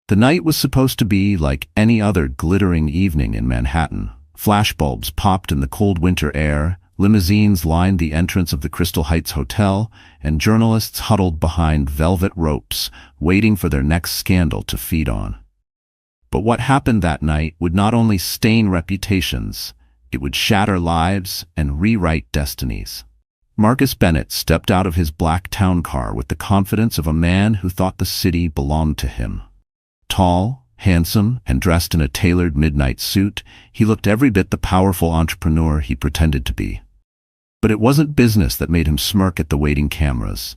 The night was supposed to be like any other glittering evening in Manhattan. Flashbulbs popped in the cold winter air, limousines lined the entrance of the Crystal Heights Hotel, and journalists huddled behind velvet ropes, waiting for their next scandal to feed on. But what happened that night would not only stain reputations, it would shatter lives and rewrite destinies. Marcus Bennett stepped out of his black town car with the confidence of a man who thought the city belonged to him. Tall, handsome, and dressed in a tailored midnight suit, he looked every bit the powerful entrepreneur he pretended to be. But it wasn't business that made him smirk at the waiting cameras.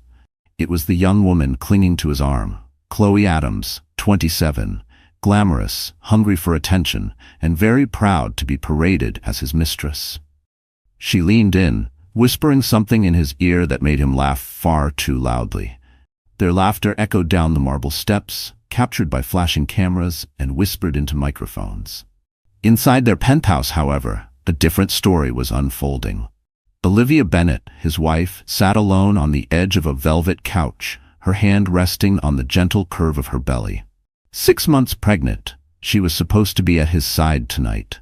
It was the young woman clinging to his arm, Chloe Adams, 27, glamorous, hungry for attention, and very proud to be paraded as his mistress. She leaned in, whispering something in his ear that made him laugh far too loudly. Their laughter echoed down the marble steps, captured by flashing cameras and whispered into microphones. Inside their penthouse, however, a different story was unfolding. Olivia Bennett, his wife, sat alone on the edge of a velvet couch, her hand resting on the gentle curve of her belly. 6 months pregnant, she was supposed to be at his side tonight.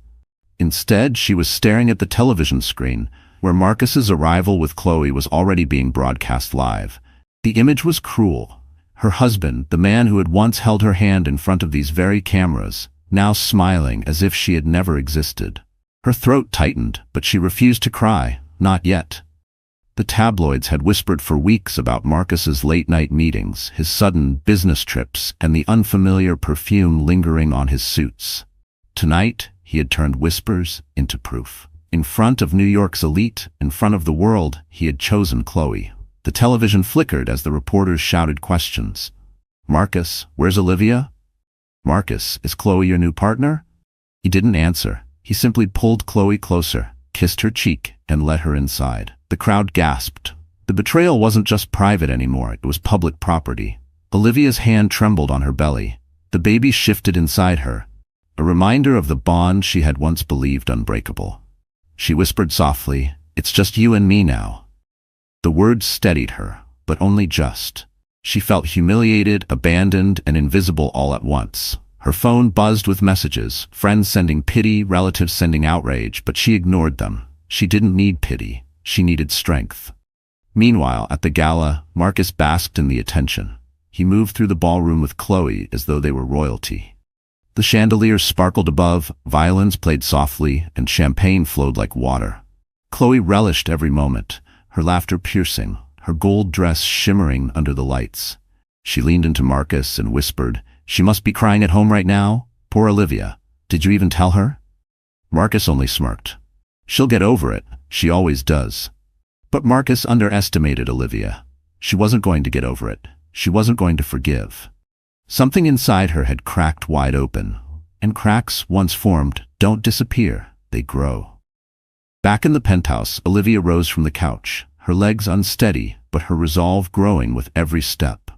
Instead, she was staring at the television screen, where Marcus's arrival with Chloe was already being broadcast live. The image was cruel. Her husband, the man who had once held her hand in front of these very cameras, now smiling as if she had never existed. Her throat tightened, but she refused to cry, not yet. The tabloids had whispered for weeks about Marcus's late-night meetings, his sudden business trips, and the unfamiliar perfume lingering on his suits. Tonight, he had turned whispers into proof. In front of New York's elite, in front of the world, he had chosen Chloe. The television flickered as the reporters shouted questions. "Marcus, where's Olivia? Marcus, is Chloe your new partner?" He didn't answer. He simply pulled Chloe closer, kissed her cheek, and let her inside. The crowd gasped. The betrayal wasn't just private anymore, it was public property. Olivia's hand trembled on her belly. The baby shifted inside her, a reminder of the bond she had once believed unbreakable. She whispered softly, "It's just you and me now." The words steadied her, but only just. She felt humiliated, abandoned, and invisible all at once. Her phone buzzed with messages, friends sending pity, relatives sending outrage, but she ignored them. She didn't need pity. She needed strength. Meanwhile, at the gala, Marcus basked in the attention. He moved through the ballroom with Chloe as though they were royalty. The chandeliers sparkled above, violins played softly, and champagne flowed like water. Chloe relished every moment, her laughter piercing, her gold dress shimmering under the lights. She leaned into Marcus and whispered, "She must be crying at home right now. Poor Olivia. Did you even tell her?" Marcus only smirked. "She'll get over it. She always does." But Marcus underestimated Olivia. She wasn't going to get over it. She wasn't going to forgive. Something inside her had cracked wide open, and cracks, once formed, don't disappear, they grow. Back in the penthouse, Olivia rose from the couch, her legs unsteady, but her resolve growing with every step.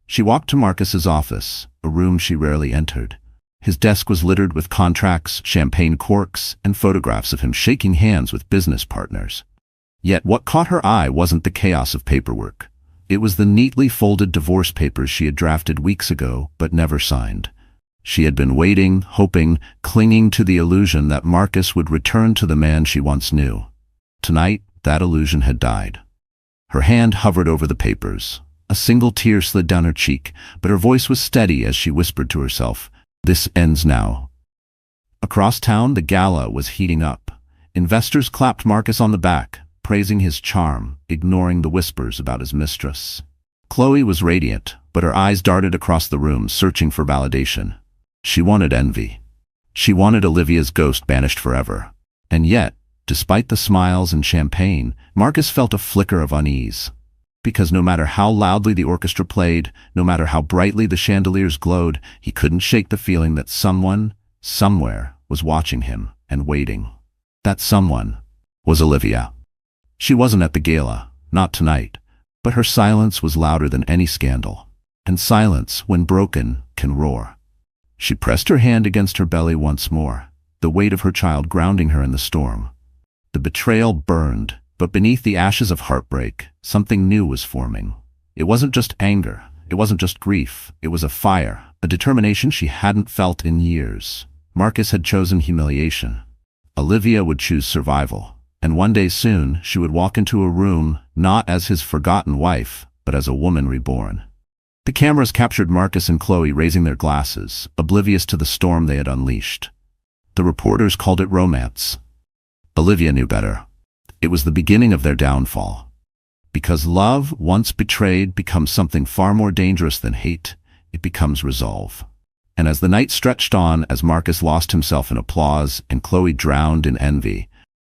She walked to Marcus's office, a room she rarely entered. His desk was littered with contracts, champagne corks, and photographs of him shaking hands with business partners. Yet what caught her eye wasn't the chaos of paperwork. It was the neatly folded divorce papers she had drafted weeks ago, but never signed. She had been waiting, hoping, clinging to the illusion that Marcus would return to the man she once knew. Tonight, that illusion had died. Her hand hovered over the papers. A single tear slid down her cheek, but her voice was steady as she whispered to herself, "This ends now." Across town, the gala was heating up. Investors clapped Marcus on the back, praising his charm, ignoring the whispers about his mistress. Chloe was radiant, but her eyes darted across the room, searching for validation. She wanted envy. She wanted Olivia's ghost banished forever. And yet, despite the smiles and champagne, Marcus felt a flicker of unease. Because no matter how loudly the orchestra played, no matter how brightly the chandeliers glowed, he couldn't shake the feeling that someone, somewhere, was watching him and waiting. That someone was Olivia. She wasn't at the gala, not tonight, but her silence was louder than any scandal. And silence, when broken, can roar. She pressed her hand against her belly once more, the weight of her child grounding her in the storm. The betrayal burned, but beneath the ashes of heartbreak, something new was forming. It wasn't just anger, It wasn't just grief, it was a fire, a determination she hadn't felt in years. Marcus had chosen humiliation. Olivia would choose survival. And one day soon, she would walk into a room, not as his forgotten wife, but as a woman reborn. The cameras captured Marcus and Chloe raising their glasses, oblivious to the storm they had unleashed. The reporters called it romance. Olivia knew better. It was the beginning of their downfall. Because love, once betrayed, becomes something far more dangerous than hate, it becomes resolve. And as the night stretched on, as Marcus lost himself in applause and Chloe drowned in envy,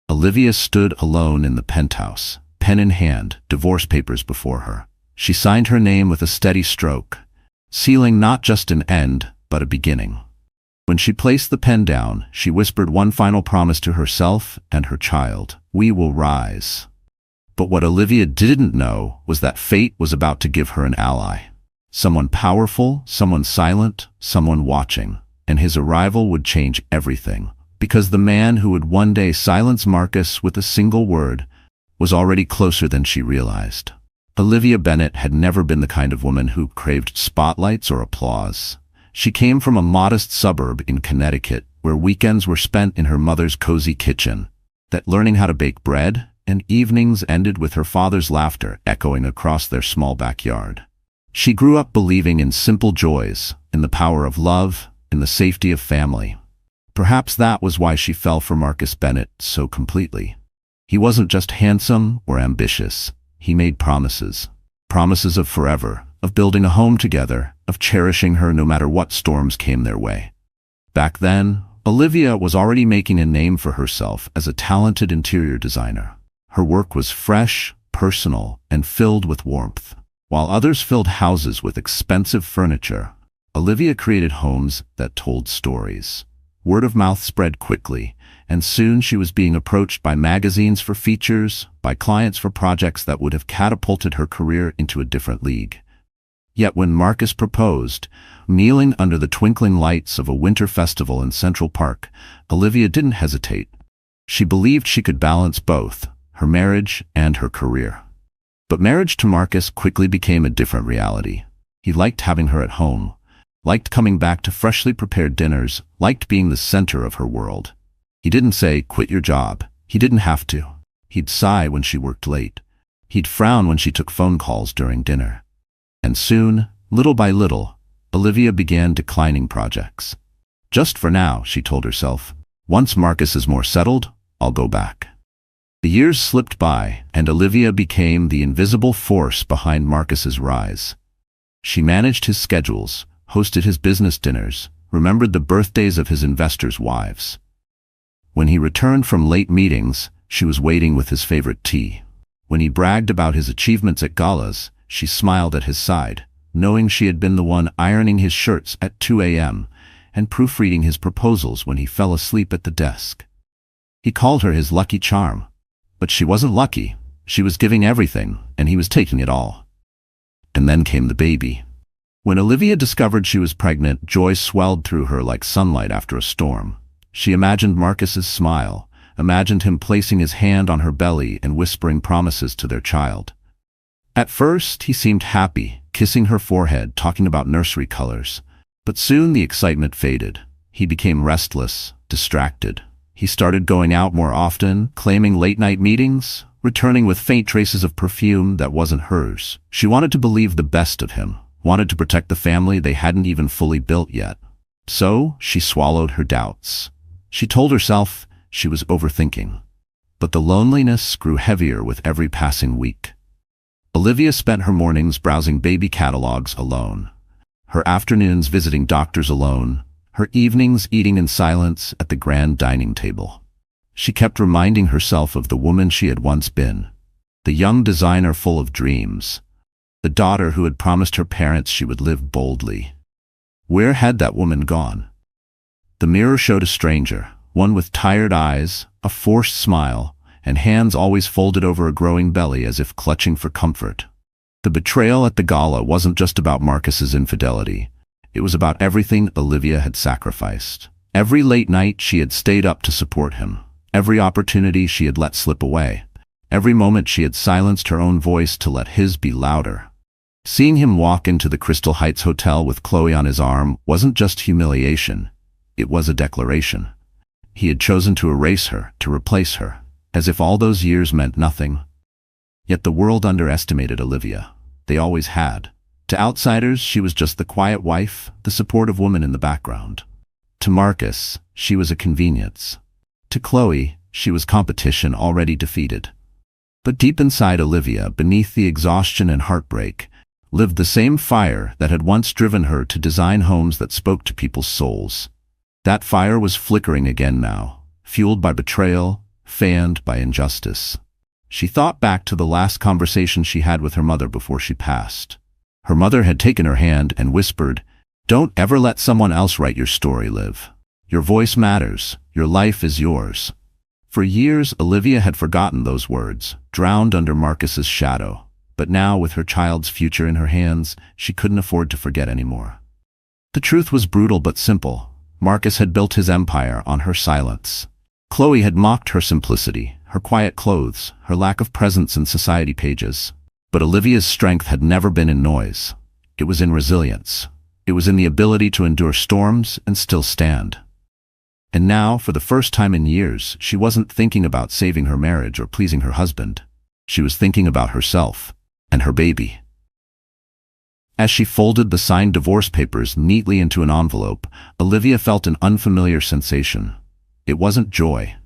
Olivia stood alone in the penthouse, pen in hand, divorce papers before her. She signed her name with a steady stroke, sealing not just an end, but a beginning. When she placed the pen down, she whispered one final promise to herself and her child: "We will rise." But what Olivia didn't know was that fate was about to give her an ally. Someone powerful, someone silent, someone watching. And his arrival would change everything. Because the man who would one day silence Marcus with a single word was already closer than she realized. Olivia Bennett had never been the kind of woman who craved spotlights or applause. She came from a modest suburb in Connecticut, where weekends were spent in her mother's cozy kitchen, that learning how to bake bread, and evenings ended with her father's laughter echoing across their small backyard. She grew up believing in simple joys, in the power of love, in the safety of family. Perhaps that was why she fell for Marcus Bennett so completely. He wasn't just handsome or ambitious. He made promises. Promises of forever, of building a home together, of cherishing her no matter what storms came their way. Back then, Olivia was already making a name for herself as a talented interior designer. Her work was fresh, personal, and filled with warmth. While others filled houses with expensive furniture, Olivia created homes that told stories. Word of mouth spread quickly, and soon she was being approached by magazines for features, by clients for projects that would have catapulted her career into a different league. Yet when Marcus proposed, kneeling under the twinkling lights of a winter festival in Central Park, Olivia didn't hesitate. She believed she could balance both, her marriage and her career. But marriage to Marcus quickly became a different reality. He liked having her at home, liked coming back to freshly prepared dinners, liked being the center of her world. He didn't say, "Quit your job." He didn't have to. He'd sigh when she worked late. He'd frown when she took phone calls during dinner. And soon, little by little, Olivia began declining projects. Just for now, she told herself. Once Marcus is more settled, I'll go back. The years slipped by, and Olivia became the invisible force behind Marcus's rise. She managed his schedules, hosted his business dinners, remembered the birthdays of his investors' wives. When he returned from late meetings, she was waiting with his favorite tea. When he bragged about his achievements at galas, she smiled at his side, knowing she had been the one ironing his shirts at 2 a.m. and proofreading his proposals when he fell asleep at the desk. He called her his lucky charm. But she wasn't lucky. She was giving everything, and he was taking it all. And then came the baby. When Olivia discovered she was pregnant, joy swelled through her like sunlight after a storm. She imagined Marcus's smile, imagined him placing his hand on her belly and whispering promises to their child. At first, he seemed happy, kissing her forehead, talking about nursery colors. But soon the excitement faded. He became restless, distracted. He started going out more often, claiming late-night meetings, returning with faint traces of perfume that wasn't hers. She wanted to believe the best of him, wanted to protect the family they hadn't even fully built yet. So she swallowed her doubts. She told herself she was overthinking. But the loneliness grew heavier with every passing week. Olivia spent her mornings browsing baby catalogs alone, her afternoons visiting doctors alone, her evenings eating in silence at the grand dining table. She kept reminding herself of the woman she had once been, the young designer full of dreams, the daughter who had promised her parents she would live boldly. Where had that woman gone? The mirror showed a stranger, one with tired eyes, a forced smile, and hands always folded over a growing belly as if clutching for comfort. The betrayal at the gala wasn't just about Marcus's infidelity. It was about everything Olivia had sacrificed. Every late night she had stayed up to support him. Every opportunity she had let slip away. Every moment she had silenced her own voice to let his be louder. Seeing him walk into the Crystal Heights Hotel with Chloe on his arm wasn't just humiliation, it was a declaration. He had chosen to erase her, to replace her, as if all those years meant nothing. Yet the world underestimated Olivia. They always had. To outsiders, she was just the quiet wife, the supportive woman in the background. To Marcus, she was a convenience. To Chloe, she was competition already defeated. But deep inside Olivia, beneath the exhaustion and heartbreak, lived the same fire that had once driven her to design homes that spoke to people's souls. That fire was flickering again now, fueled by betrayal, fanned by injustice. She thought back to the last conversation she had with her mother before she passed. Her mother had taken her hand and whispered, "Don't ever let someone else write your story, Liv. Your voice matters. Your life is yours." For years, Olivia had forgotten those words, drowned under Marcus's shadow. But now, with her child's future in her hands, she couldn't afford to forget anymore. The truth was brutal but simple. Marcus had built his empire on her silence. Chloe had mocked her simplicity, her quiet clothes, her lack of presence in society pages. But Olivia's strength had never been in noise. It was in resilience. It was in the ability to endure storms and still stand. And now, for the first time in years, she wasn't thinking about saving her marriage or pleasing her husband. She was thinking about herself and her baby. As she folded the signed divorce papers neatly into an envelope, Olivia felt an unfamiliar sensation. It wasn't joy.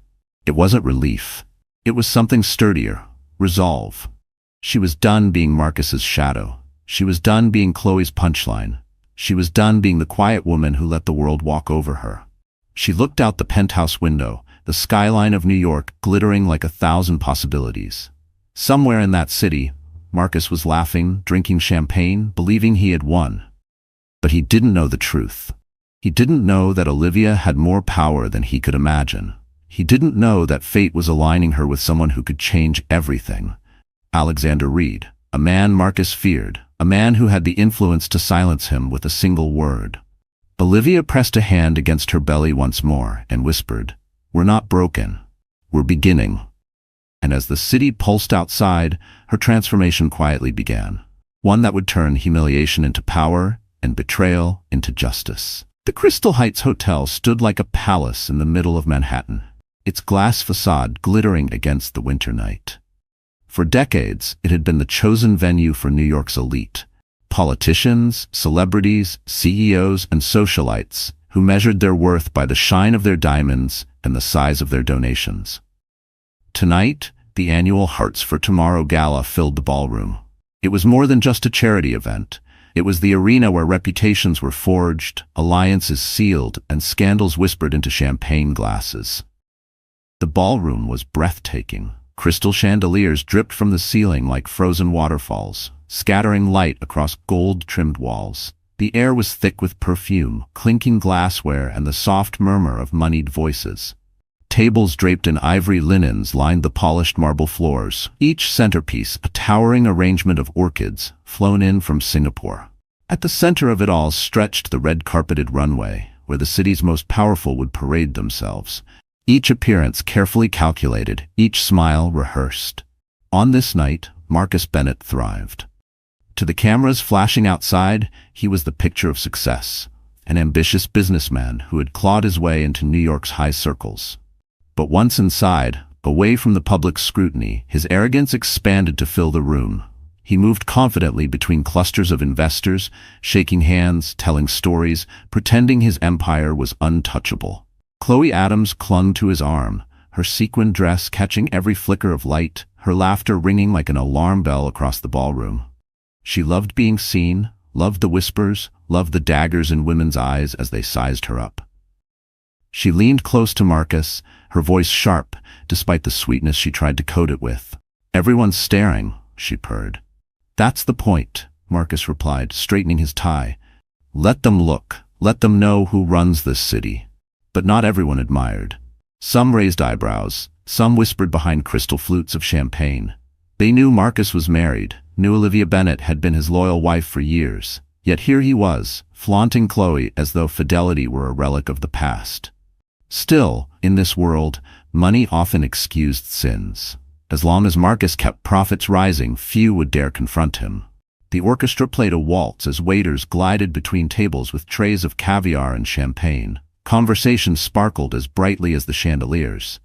It wasn't relief. It was something sturdier, resolve. She was done being Marcus's shadow. She was done being Chloe's punchline. She was done being the quiet woman who let the world walk over her. She looked out the penthouse window, the skyline of New York glittering like 1,000 possibilities. Somewhere in that city, Marcus was laughing, drinking champagne, believing he had won. But he didn't know the truth. He didn't know that Olivia had more power than he could imagine. He didn't know that fate was aligning her with someone who could change everything. Alexander Reed, a man Marcus feared, a man who had the influence to silence him with a single word. Olivia pressed a hand against her belly once more and whispered, "We're not broken. We're beginning." And as the city pulsed outside, her transformation quietly began. One that would turn humiliation into power and betrayal into justice. The Crystal Heights Hotel stood like a palace in the middle of Manhattan, its glass facade glittering against the winter night. For decades, it had been the chosen venue for New York's elite. Politicians, celebrities, CEOs, and socialites who measured their worth by the shine of their diamonds and the size of their donations. Tonight, the annual Hearts for Tomorrow Gala filled the ballroom. It was more than just a charity event. It was the arena where reputations were forged, alliances sealed, and scandals whispered into champagne glasses. The ballroom was breathtaking. Crystal chandeliers dripped from the ceiling like frozen waterfalls, scattering light across gold-trimmed walls. The air was thick with perfume, clinking glassware, and the soft murmur of moneyed voices. Tables draped in ivory linens lined the polished marble floors, each centerpiece a towering arrangement of orchids flown in from Singapore. At the center of it all stretched the red-carpeted runway, where the city's most powerful would parade themselves. Each appearance carefully calculated, each smile rehearsed. On this night, Marcus Bennett thrived. To the cameras flashing outside, he was the picture of success, an ambitious businessman who had clawed his way into New York's high circles. But once inside, away from the public scrutiny, his arrogance expanded to fill the room. He moved confidently between clusters of investors, shaking hands, telling stories, pretending his empire was untouchable. Chloe Adams clung to his arm, her sequined dress catching every flicker of light, her laughter ringing like an alarm bell across the ballroom. She loved being seen, loved the whispers, loved the daggers in women's eyes as they sized her up. She leaned close to Marcus, her voice sharp, despite the sweetness she tried to coat it with. "Everyone's staring," she purred. "That's the point," Marcus replied, straightening his tie. "Let them look. Let them know who runs this city." But not everyone admired. Some raised eyebrows, some whispered behind crystal flutes of champagne. They knew Marcus was married, knew Olivia Bennett had been his loyal wife for years. Yet here he was, flaunting Chloe as though fidelity were a relic of the past. Still, in this world, money often excused sins. As long as Marcus kept profits rising, few would dare confront him. The orchestra played a waltz as waiters glided between tables with trays of caviar and champagne. Conversation sparkled as brightly as the chandeliers.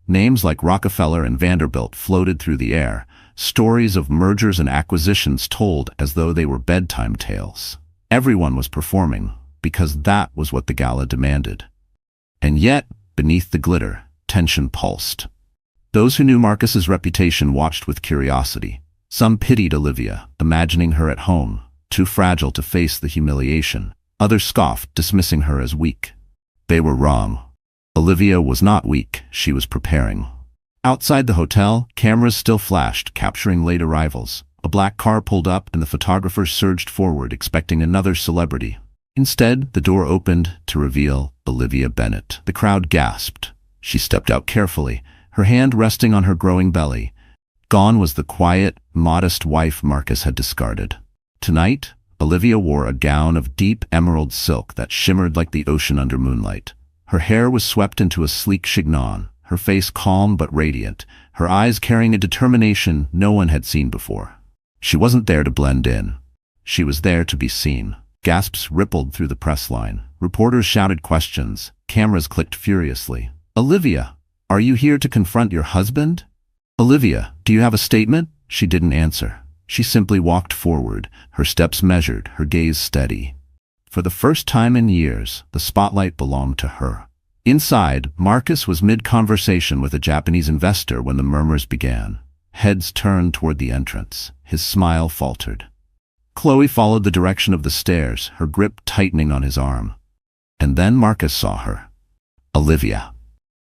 Names like Rockefeller and Vanderbilt floated through the air, stories of mergers and acquisitions told as though they were bedtime tales. Everyone was performing, because that was what the gala demanded. And yet, beneath the glitter, tension pulsed. Those who knew Marcus's reputation watched with curiosity. Some pitied Olivia, imagining her at home, too fragile to face the humiliation. Others scoffed, dismissing her as weak. They were wrong. Olivia was not weak, she was preparing. Outside the hotel, cameras still flashed, capturing late arrivals. A black car pulled up and the photographers surged forward, expecting another celebrity. Instead, the door opened to reveal Olivia Bennet. The crowd gasped. She stepped out carefully, her hand resting on her growing belly. Gone was the quiet, modest wife Marcus had discarded. Tonight, Olivia wore a gown of deep emerald silk that shimmered like the ocean under moonlight. Her hair was swept into a sleek chignon, her face calm but radiant, her eyes carrying a determination no one had seen before. She wasn't there to blend in. She was there to be seen. Gasps rippled through the press line. Reporters shouted questions. Cameras clicked furiously. "Olivia, are you here to confront your husband? Olivia, do you have a statement?" She didn't answer. She simply walked forward, her steps measured, her gaze steady. For the first time in years, the spotlight belonged to her. Inside, Marcus was mid-conversation with a Japanese investor when the murmurs began. Heads turned toward the entrance. His smile faltered. Chloe followed the direction of the stairs, her grip tightening on his arm. And then Marcus saw her. Olivia.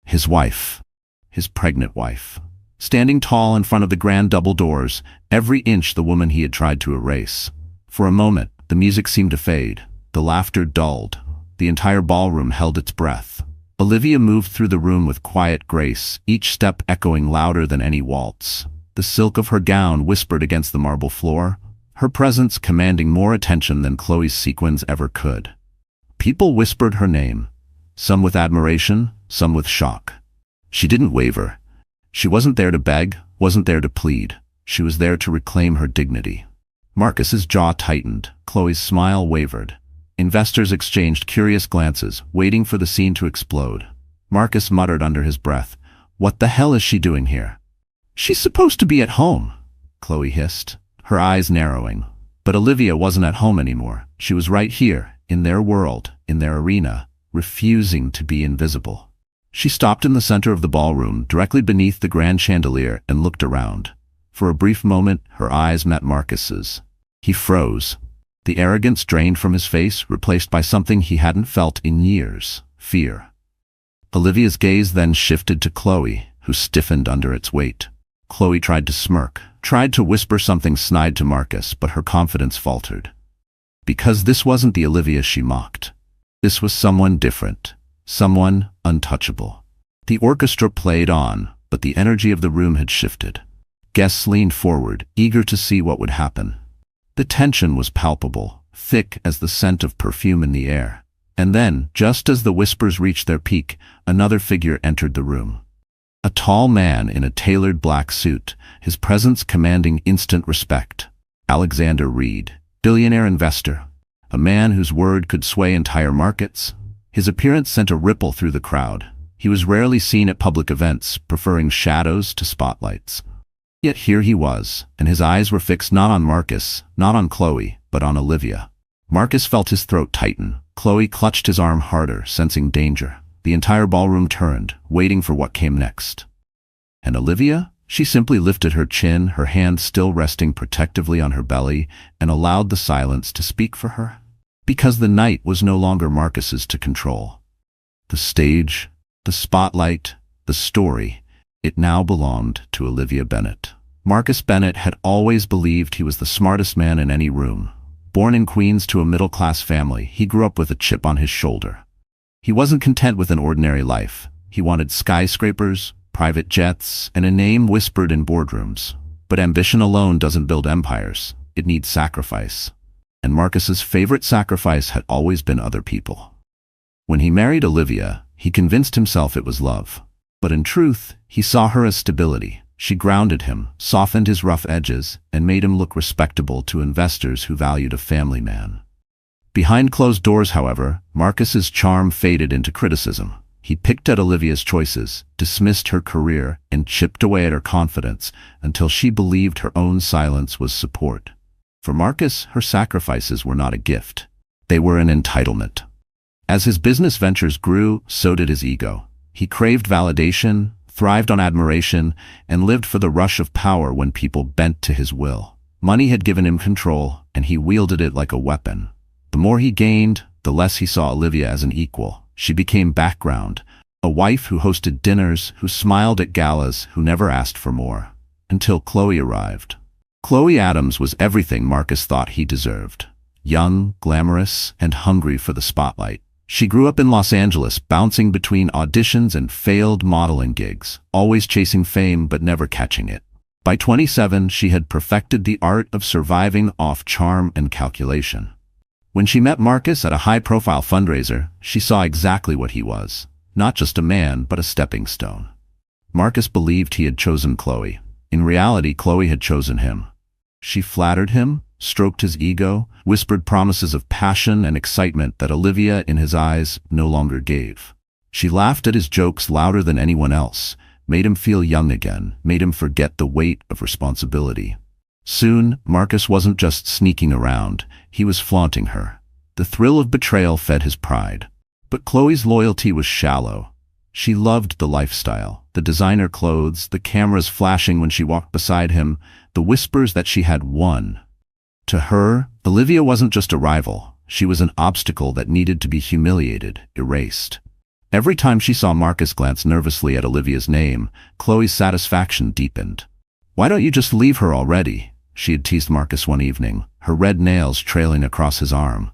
His wife. His pregnant wife. Standing tall in front of the grand double doors, every inch the woman he had tried to erase. For a moment, the music seemed to fade. The laughter dulled. The entire ballroom held its breath. Olivia moved through the room with quiet grace, each step echoing louder than any waltz. The silk of her gown whispered against the marble floor, her presence commanding more attention than Chloe's sequins ever could. People whispered her name, some with admiration, some with shock. She didn't waver. She wasn't there to beg, wasn't there to plead. She was there to reclaim her dignity. Marcus's jaw tightened. Chloe's smile wavered. Investors exchanged curious glances, waiting for the scene to explode. Marcus muttered under his breath, "What the hell is she doing here?" "She's supposed to be at home," Chloe hissed, her eyes narrowing. But Olivia wasn't at home anymore. She was right here, in their world, in their arena, refusing to be invisible. She stopped in the center of the ballroom, directly beneath the grand chandelier, and looked around. For a brief moment, her eyes met Marcus's. He froze. The arrogance drained from his face, replaced by something he hadn't felt in years: fear. Olivia's gaze then shifted to Chloe, who stiffened under its weight. Chloe tried to smirk, tried to whisper something snide to Marcus, but her confidence faltered. Because this wasn't the Olivia she mocked. This was someone different, someone untouchable. The orchestra played on, but the energy of the room had shifted. Guests leaned forward, eager to see what would happen. The tension was palpable, thick as the scent of perfume in the air. And then, just as the whispers reached their peak, another figure entered the room. A tall man in a tailored black suit, his presence commanding instant respect. Alexander Reed, billionaire investor, a man whose word could sway entire markets. His appearance sent a ripple through the crowd. He was rarely seen at public events, preferring shadows to spotlights. Yet here he was, and his eyes were fixed not on Marcus, not on Chloe, but on Olivia. Marcus felt his throat tighten. Chloe clutched his arm harder, sensing danger. The entire ballroom turned, waiting for what came next. And Olivia? She simply lifted her chin, her hand still resting protectively on her belly, and allowed the silence to speak for her. Because the night was no longer Marcus's to control. The stage, the spotlight, the story, it now belonged to Olivia Bennet. Marcus Bennet had always believed he was the smartest man in any room. Born in Queens to a middle-class family, he grew up with a chip on his shoulder. He wasn't content with an ordinary life. He wanted skyscrapers, private jets, and a name whispered in boardrooms. But ambition alone doesn't build empires. It needs sacrifice. And Marcus's favorite sacrifice had always been other people. When he married Olivia, he convinced himself it was love. But in truth, he saw her as stability, She grounded him, softened his rough edges, and made him look respectable to investors who valued a family man. Behind closed doors, however, Marcus's charm faded into criticism. He picked at Olivia's choices, dismissed her career, and chipped away at her confidence until she believed her own silence was support. For Marcus, her sacrifices were not a gift. They were an entitlement. As his business ventures grew, so did his ego. He craved validation, thrived on admiration, and lived for the rush of power when people bent to his will. Money had given him control, and he wielded it like a weapon. The more he gained, the less he saw Olivia as an equal. She became background, a wife who hosted dinners, who smiled at galas, who never asked for more. Until Chloe arrived. Chloe Adams was everything Marcus thought he deserved. Young, glamorous, and hungry for the spotlight. She grew up in Los Angeles, bouncing between auditions and failed modeling gigs, always chasing fame but never catching it. By 27, she had perfected the art of surviving off charm and calculation. When she met Marcus at a high-profile fundraiser, she saw exactly what he was. Not just a man, but a stepping stone. Marcus believed he had chosen Chloe. In reality, Chloe had chosen him. She flattered him, stroked his ego, whispered promises of passion and excitement that Olivia, in his eyes, no longer gave. She laughed at his jokes louder than anyone else, made him feel young again, made him forget the weight of responsibility. Soon, Marcus wasn't just sneaking around, he was flaunting her. The thrill of betrayal fed his pride. But Chloe's loyalty was shallow. She loved the lifestyle, the designer clothes, the cameras flashing when she walked beside him, the whispers that she had won. To her, Olivia wasn't just a rival, she was an obstacle that needed to be humiliated, erased. Every time she saw Marcus glance nervously at Olivia's name, Chloe's satisfaction deepened. "Why don't you just leave her already?" she had teased Marcus one evening, her red nails trailing across his arm.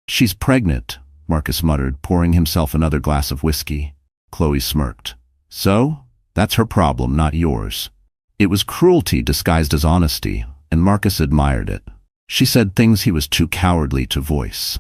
"She's pregnant," Marcus muttered, pouring himself another glass of whiskey. Chloe smirked. "So? That's her problem, not yours." It was cruelty disguised as honesty, and Marcus admired it. She said things he was too cowardly to voice.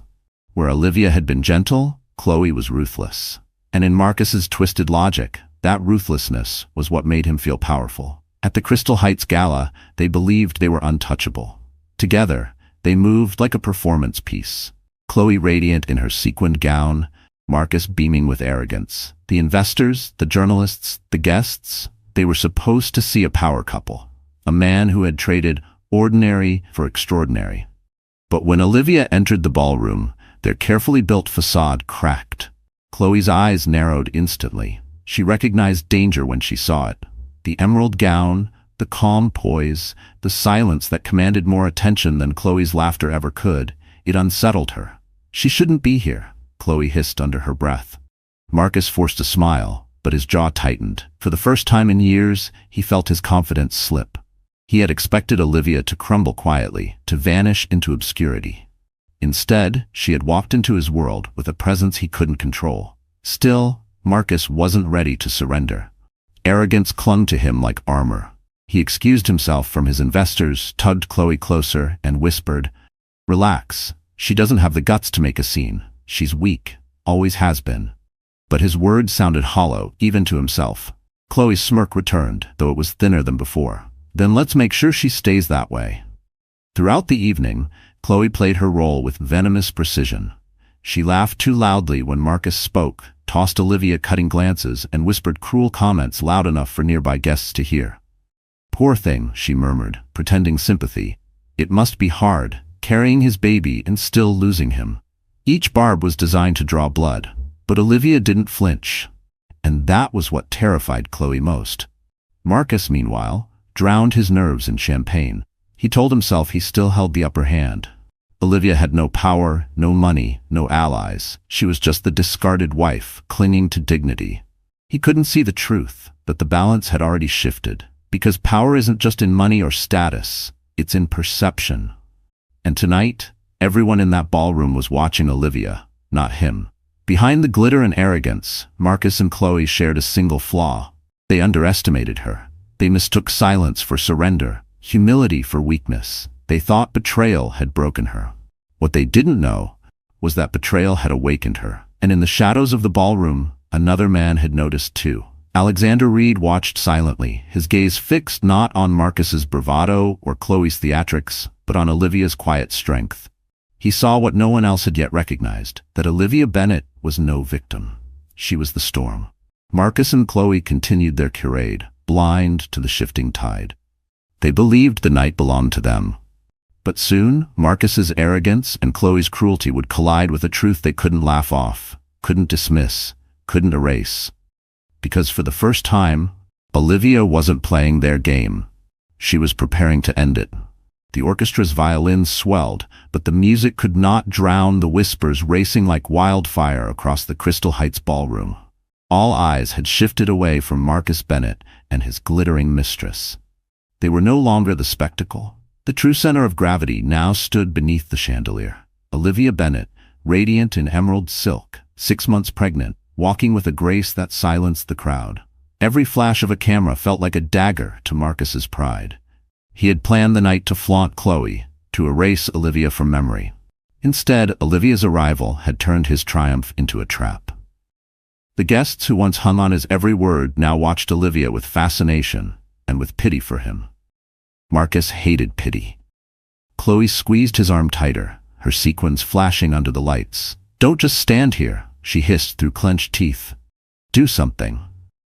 Where Olivia had been gentle, Chloe was ruthless. And in Marcus's twisted logic, that ruthlessness was what made him feel powerful. At the Crystal Heights Gala, they believed they were untouchable. Together, they moved like a performance piece. Chloe radiant in her sequined gown, Marcus beaming with arrogance. The investors, the journalists, the guests, they were supposed to see a power couple. A man who had traded ordinary for extraordinary. But when Olivia entered the ballroom, their carefully built facade cracked. Chloe's eyes narrowed instantly. She recognized danger when she saw it. The emerald gown, the calm poise, the silence that commanded more attention than Chloe's laughter ever could, it unsettled her. "She shouldn't be here," Chloe hissed under her breath. Marcus forced a smile, but his jaw tightened. For the first time in years, he felt his confidence slip. He had expected Olivia to crumble quietly, to vanish into obscurity. Instead, she had walked into his world with a presence he couldn't control. Still, Marcus wasn't ready to surrender. Arrogance clung to him like armor. He excused himself from his investors, tugged Chloe closer, and whispered, "Relax. She doesn't have the guts to make a scene. She's weak, always has been." But his words sounded hollow, even to himself. Chloe's smirk returned, though it was thinner than before. "Then let's make sure she stays that way." Throughout the evening, Chloe played her role with venomous precision. She laughed too loudly when Marcus spoke, tossed Olivia cutting glances, and whispered cruel comments loud enough for nearby guests to hear. "Poor thing," she murmured, pretending sympathy. "It must be hard, carrying his baby and still losing him." Each barb was designed to draw blood, but Olivia didn't flinch. And that was what terrified Chloe most. Marcus, meanwhile, drowned his nerves in champagne. He told himself he still held the upper hand. Olivia had no power, no money, no allies. She was just the discarded wife, clinging to dignity. He couldn't see the truth, but the balance had already shifted. Because power isn't just in money or status, it's in perception. And tonight, everyone in that ballroom was watching Olivia, not him. Behind the glitter and arrogance, Marcus and Chloe shared a single flaw. They underestimated her. They mistook silence for surrender, humility for weakness. They thought betrayal had broken her. What they didn't know was that betrayal had awakened her. And in the shadows of the ballroom, another man had noticed too. Alexander Reed watched silently, his gaze fixed not on Marcus's bravado or Chloe's theatrics, but on Olivia's quiet strength. He saw what no one else had yet recognized, that Olivia Bennet was no victim. She was the storm. Marcus and Chloe continued their charade, blind to the shifting tide. They believed the night belonged to them. But soon, Marcus's arrogance and Chloe's cruelty would collide with a truth they couldn't laugh off, couldn't dismiss, couldn't erase. Because for the first time, Olivia wasn't playing their game. She was preparing to end it. The orchestra's violins swelled, but the music could not drown the whispers racing like wildfire across the Crystal Heights ballroom. All eyes had shifted away from Marcus Bennet and his glittering mistress. They were no longer the spectacle. The true center of gravity now stood beneath the chandelier. Olivia Bennet, radiant in emerald silk, 6 months pregnant, walking with a grace that silenced the crowd. Every flash of a camera felt like a dagger to Marcus's pride. He had planned the night to flaunt Chloe, to erase Olivia from memory. Instead, Olivia's arrival had turned his triumph into a trap. The guests who once hung on his every word now watched Olivia with fascination and with pity for him. Marcus hated pity. Chloe squeezed his arm tighter, her sequins flashing under the lights. "Don't just stand here," she hissed through clenched teeth. "Do something.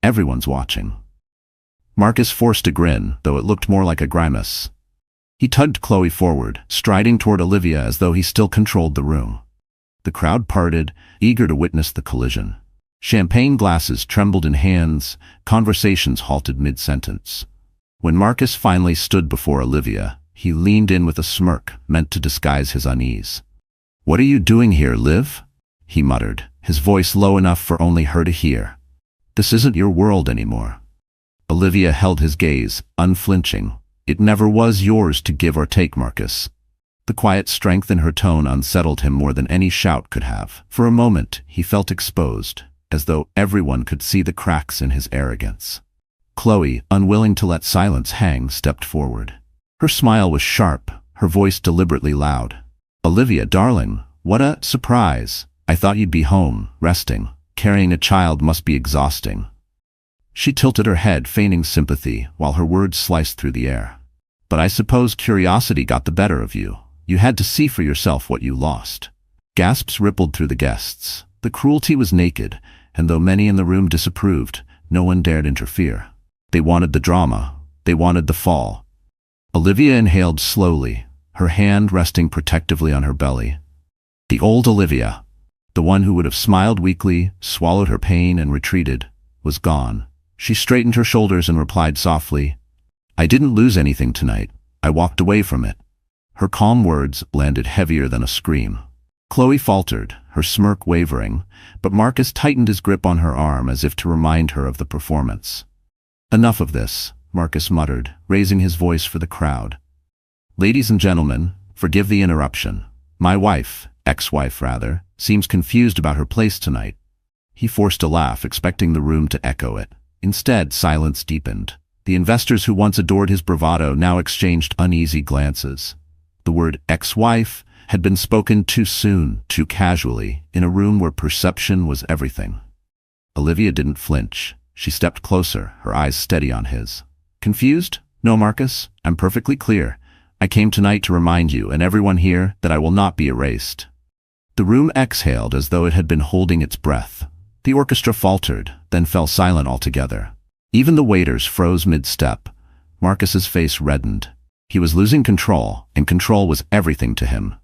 Everyone's watching." Marcus forced a grin, though it looked more like a grimace. He tugged Chloe forward, striding toward Olivia as though he still controlled the room. The crowd parted, eager to witness the collision. Champagne glasses trembled in hands, conversations halted mid-sentence. When Marcus finally stood before Olivia, he leaned in with a smirk meant to disguise his unease. "What are you doing here, Liv?" he muttered, his voice low enough for only her to hear. "This isn't your world anymore." Olivia held his gaze, unflinching. "It never was yours to give or take, Marcus." The quiet strength in her tone unsettled him more than any shout could have. For a moment, he felt exposed, as though everyone could see the cracks in his arrogance. Chloe, unwilling to let silence hang, stepped forward. Her smile was sharp, her voice deliberately loud. "Olivia, darling, what a surprise. I thought you'd be home, resting. Carrying a child must be exhausting." She tilted her head, feigning sympathy, while her words sliced through the air. "But I suppose curiosity got the better of you. You had to see for yourself what you lost." Gasps rippled through the guests. The cruelty was naked, and though many in the room disapproved, no one dared interfere. They wanted the drama. They wanted the fall. Olivia inhaled slowly, her hand resting protectively on her belly. The old Olivia, the one who would have smiled weakly, swallowed her pain, and retreated, was gone. She straightened her shoulders and replied softly, "I didn't lose anything tonight. I walked away from it." Her calm words landed heavier than a scream. Chloe faltered, her smirk wavering, but Marcus tightened his grip on her arm as if to remind her of the performance. "Enough of this," Marcus muttered, raising his voice for the crowd. "Ladies and gentlemen, forgive the interruption. My wife, ex-wife rather, seems confused about her place tonight." He forced a laugh, expecting the room to echo it. Instead, silence deepened. The investors who once adored his bravado now exchanged uneasy glances. The word ex-wife had been spoken too soon, too casually, in a room where perception was everything. Olivia didn't flinch. She stepped closer, her eyes steady on his. "Confused? No, Marcus. I'm perfectly clear. I came tonight to remind you, and everyone here, that I will not be erased." The room exhaled as though it had been holding its breath. The orchestra faltered, then fell silent altogether. Even the waiters froze mid-step. Marcus's face reddened. He was losing control, and control was everything to him.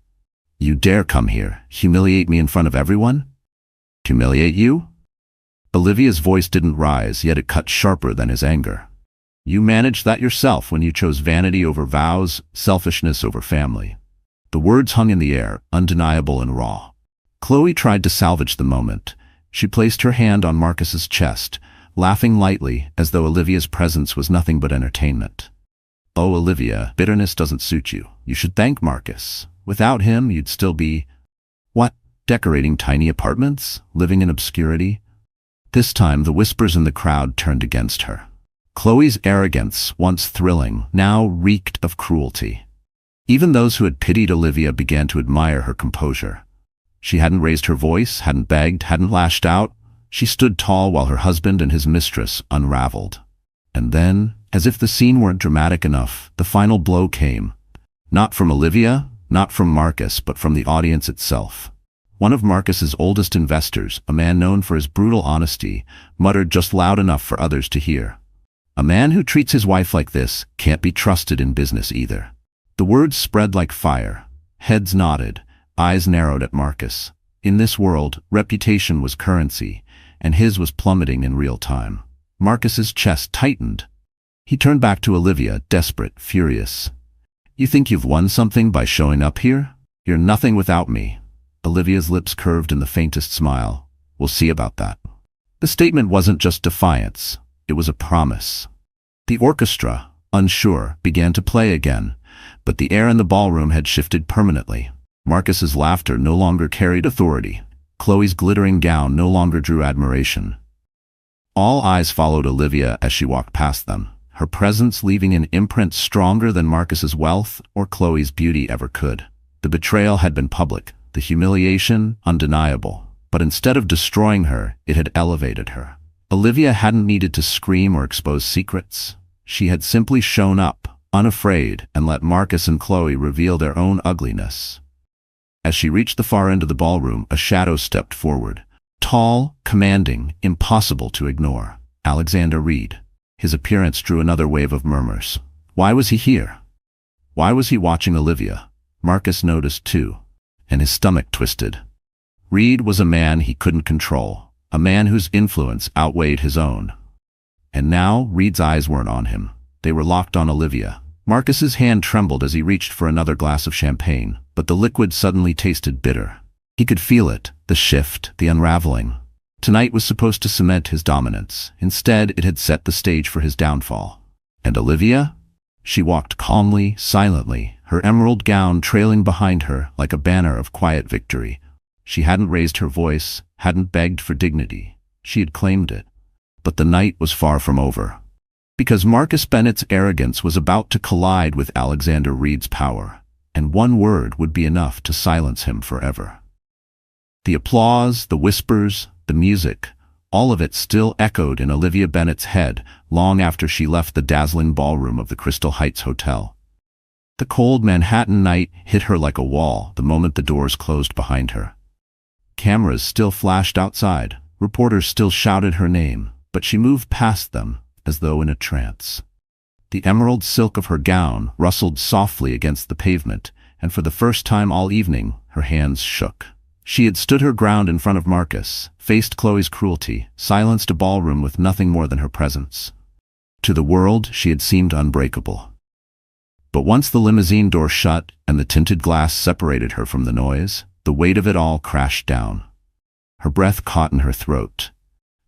"You dare come here, humiliate me in front of everyone?" "Humiliate you?" Olivia's voice didn't rise, yet it cut sharper than his anger. "You managed that yourself when you chose vanity over vows, selfishness over family." The words hung in the air, undeniable and raw. Chloe tried to salvage the moment. She placed her hand on Marcus's chest, laughing lightly as though Olivia's presence was nothing but entertainment. "Oh, Olivia, bitterness doesn't suit you. You should thank Marcus. Without him, you'd still be—" "What? Decorating tiny apartments? Living in obscurity?" This time, the whispers in the crowd turned against her. Chloe's arrogance, once thrilling, now reeked of cruelty. Even those who had pitied Olivia began to admire her composure. She hadn't raised her voice, hadn't begged, hadn't lashed out. She stood tall while her husband and his mistress unraveled. And then, as if the scene weren't dramatic enough, the final blow came. Not from Olivia, not from Marcus, but from the audience itself. One of Marcus's oldest investors, a man known for his brutal honesty, muttered just loud enough for others to hear. "A man who treats his wife like this can't be trusted in business either." The words spread like fire. Heads nodded, eyes narrowed at Marcus. In this world, reputation was currency, and his was plummeting in real time. Marcus's chest tightened. He turned back to Olivia, desperate, furious. "You think you've won something by showing up here? You're nothing without me." Olivia's lips curved in the faintest smile. "We'll see about that." The statement wasn't just defiance. It was a promise. The orchestra, unsure, began to play again, but the air in the ballroom had shifted permanently. Marcus's laughter no longer carried authority. Chloe's glittering gown no longer drew admiration. All eyes followed Olivia as she walked past them, her presence leaving an imprint stronger than Marcus's wealth or Chloe's beauty ever could. The betrayal had been public, the humiliation undeniable, but instead of destroying her, it had elevated her. Olivia hadn't needed to scream or expose secrets. She had simply shown up, unafraid, and let Marcus and Chloe reveal their own ugliness. As she reached the far end of the ballroom, a shadow stepped forward. Tall, commanding, impossible to ignore. Alexander Reed. His appearance drew another wave of murmurs. Why was he here? Why was he watching Olivia? Marcus noticed too, and his stomach twisted. Reed was a man he couldn't control, a man whose influence outweighed his own. And now Reed's eyes weren't on him. They were locked on Olivia. Marcus's hand trembled as he reached for another glass of champagne, but the liquid suddenly tasted bitter. He could feel it, the shift, the unraveling. Tonight was supposed to cement his dominance. Instead, it had set the stage for his downfall. And Olivia? She walked calmly, silently, her emerald gown trailing behind her like a banner of quiet victory. She hadn't raised her voice, hadn't begged for dignity. She had claimed it. But the night was far from over. Because Marcus Bennett's arrogance was about to collide with Alexander Reed's power, and one word would be enough to silence him forever. The applause, the whispers, the music, all of it still echoed in Olivia Bennett's head long after she left the dazzling ballroom of the Crystal Heights Hotel. The cold Manhattan night hit her like a wall the moment the doors closed behind her. Cameras still flashed outside, reporters still shouted her name, but she moved past them as though in a trance. The emerald silk of her gown rustled softly against the pavement, and for the first time all evening, her hands shook. She had stood her ground in front of Marcus, faced Chloe's cruelty, silenced a ballroom with nothing more than her presence. To the world, she had seemed unbreakable. But once the limousine door shut and the tinted glass separated her from the noise, the weight of it all crashed down. Her breath caught in her throat.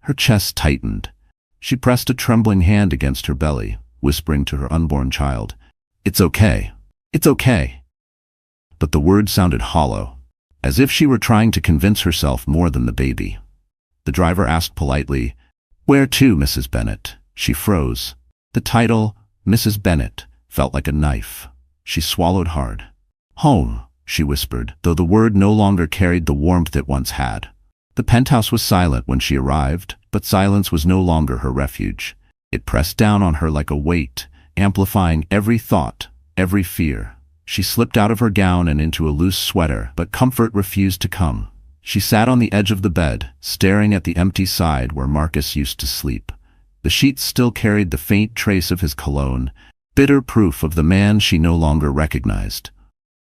Her chest tightened. She pressed a trembling hand against her belly, whispering to her unborn child, "It's okay. It's okay." But the words sounded hollow, as if she were trying to convince herself more than the baby. The driver asked politely, "Where to, Mrs. Bennett?" She froze. The title, Mrs. Bennett, felt like a knife. She swallowed hard. "Home," she whispered, though the word no longer carried the warmth it once had. The penthouse was silent when she arrived, but silence was no longer her refuge. It pressed down on her like a weight, amplifying every thought, every fear. She slipped out of her gown and into a loose sweater, but comfort refused to come. She sat on the edge of the bed, staring at the empty side where Marcus used to sleep. The sheets still carried the faint trace of his cologne, bitter proof of the man she no longer recognized.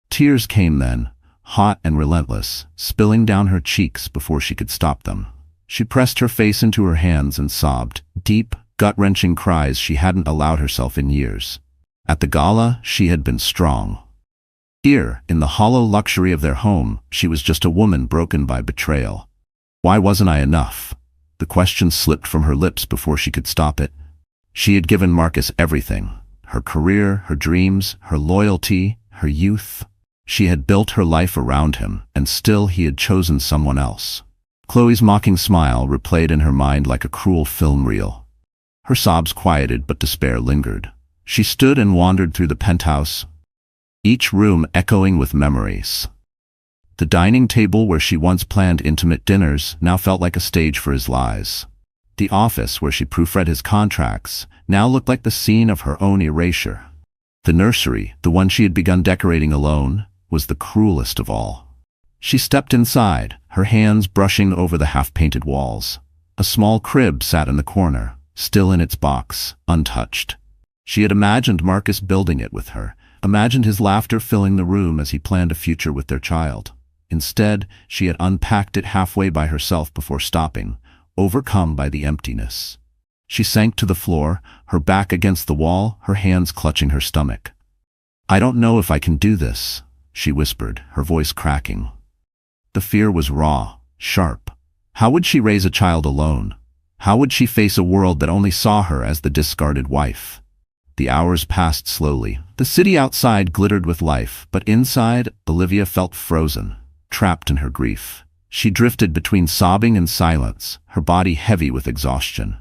Tears came then, hot and relentless, spilling down her cheeks before she could stop them. She pressed her face into her hands and sobbed, deep, gut-wrenching cries she hadn't allowed herself in years. At the gala, she had been strong. Here, in the hollow luxury of their home, she was just a woman broken by betrayal. Why wasn't I enough? The question slipped from her lips before she could stop it. She had given Marcus everything. Her career, her dreams, her loyalty, her youth. She had built her life around him, and still he had chosen someone else. Chloe's mocking smile replayed in her mind like a cruel film reel. Her sobs quieted, but despair lingered. She stood and wandered through the penthouse, each room echoing with memories. The dining table where she once planned intimate dinners now felt like a stage for his lies. The office where she proofread his contracts now looked like the scene of her own erasure. The nursery, the one she had begun decorating alone, was the cruelest of all. She stepped inside, her hands brushing over the half-painted walls. A small crib sat in the corner, still in its box, untouched. She had imagined Marcus building it with her, imagined his laughter filling the room as he planned a future with their child. Instead, she had unpacked it halfway by herself before stopping, overcome by the emptiness. She sank to the floor, her back against the wall, her hands clutching her stomach. "I don't know if I can do this," she whispered, her voice cracking. The fear was raw, sharp. How would she raise a child alone? How would she face a world that only saw her as the discarded wife? The hours passed slowly. The city outside glittered with life, but inside, Olivia felt frozen, trapped in her grief. She drifted between sobbing and silence, her body heavy with exhaustion.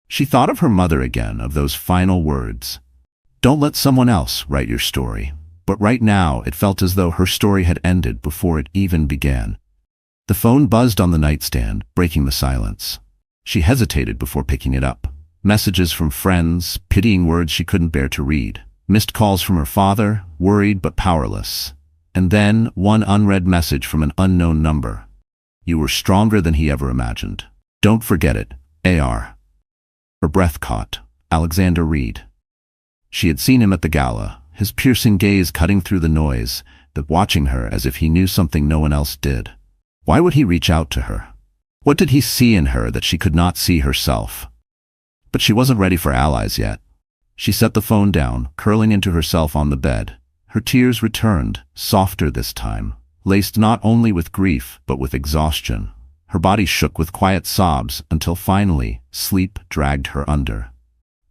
She thought of her mother again, of those final words. "Don't let someone else write your story." But right now, it felt as though her story had ended before it even began. The phone buzzed on the nightstand, breaking the silence. She hesitated before picking it up. Messages from friends, pitying words she couldn't bear to read. Missed calls from her father, worried but powerless. And then, one unread message from an unknown number. "You were stronger than he ever imagined. Don't forget it, AR." Her breath caught. Alexander Reed. She had seen him at the gala, his piercing gaze cutting through the noise, but watching her as if he knew something no one else did. Why would he reach out to her? What did he see in her that she could not see herself? But she wasn't ready for allies yet. She set the phone down, curling into herself on the bed. Her tears returned, softer this time, laced not only with grief but with exhaustion. Her body shook with quiet sobs until finally, sleep dragged her under.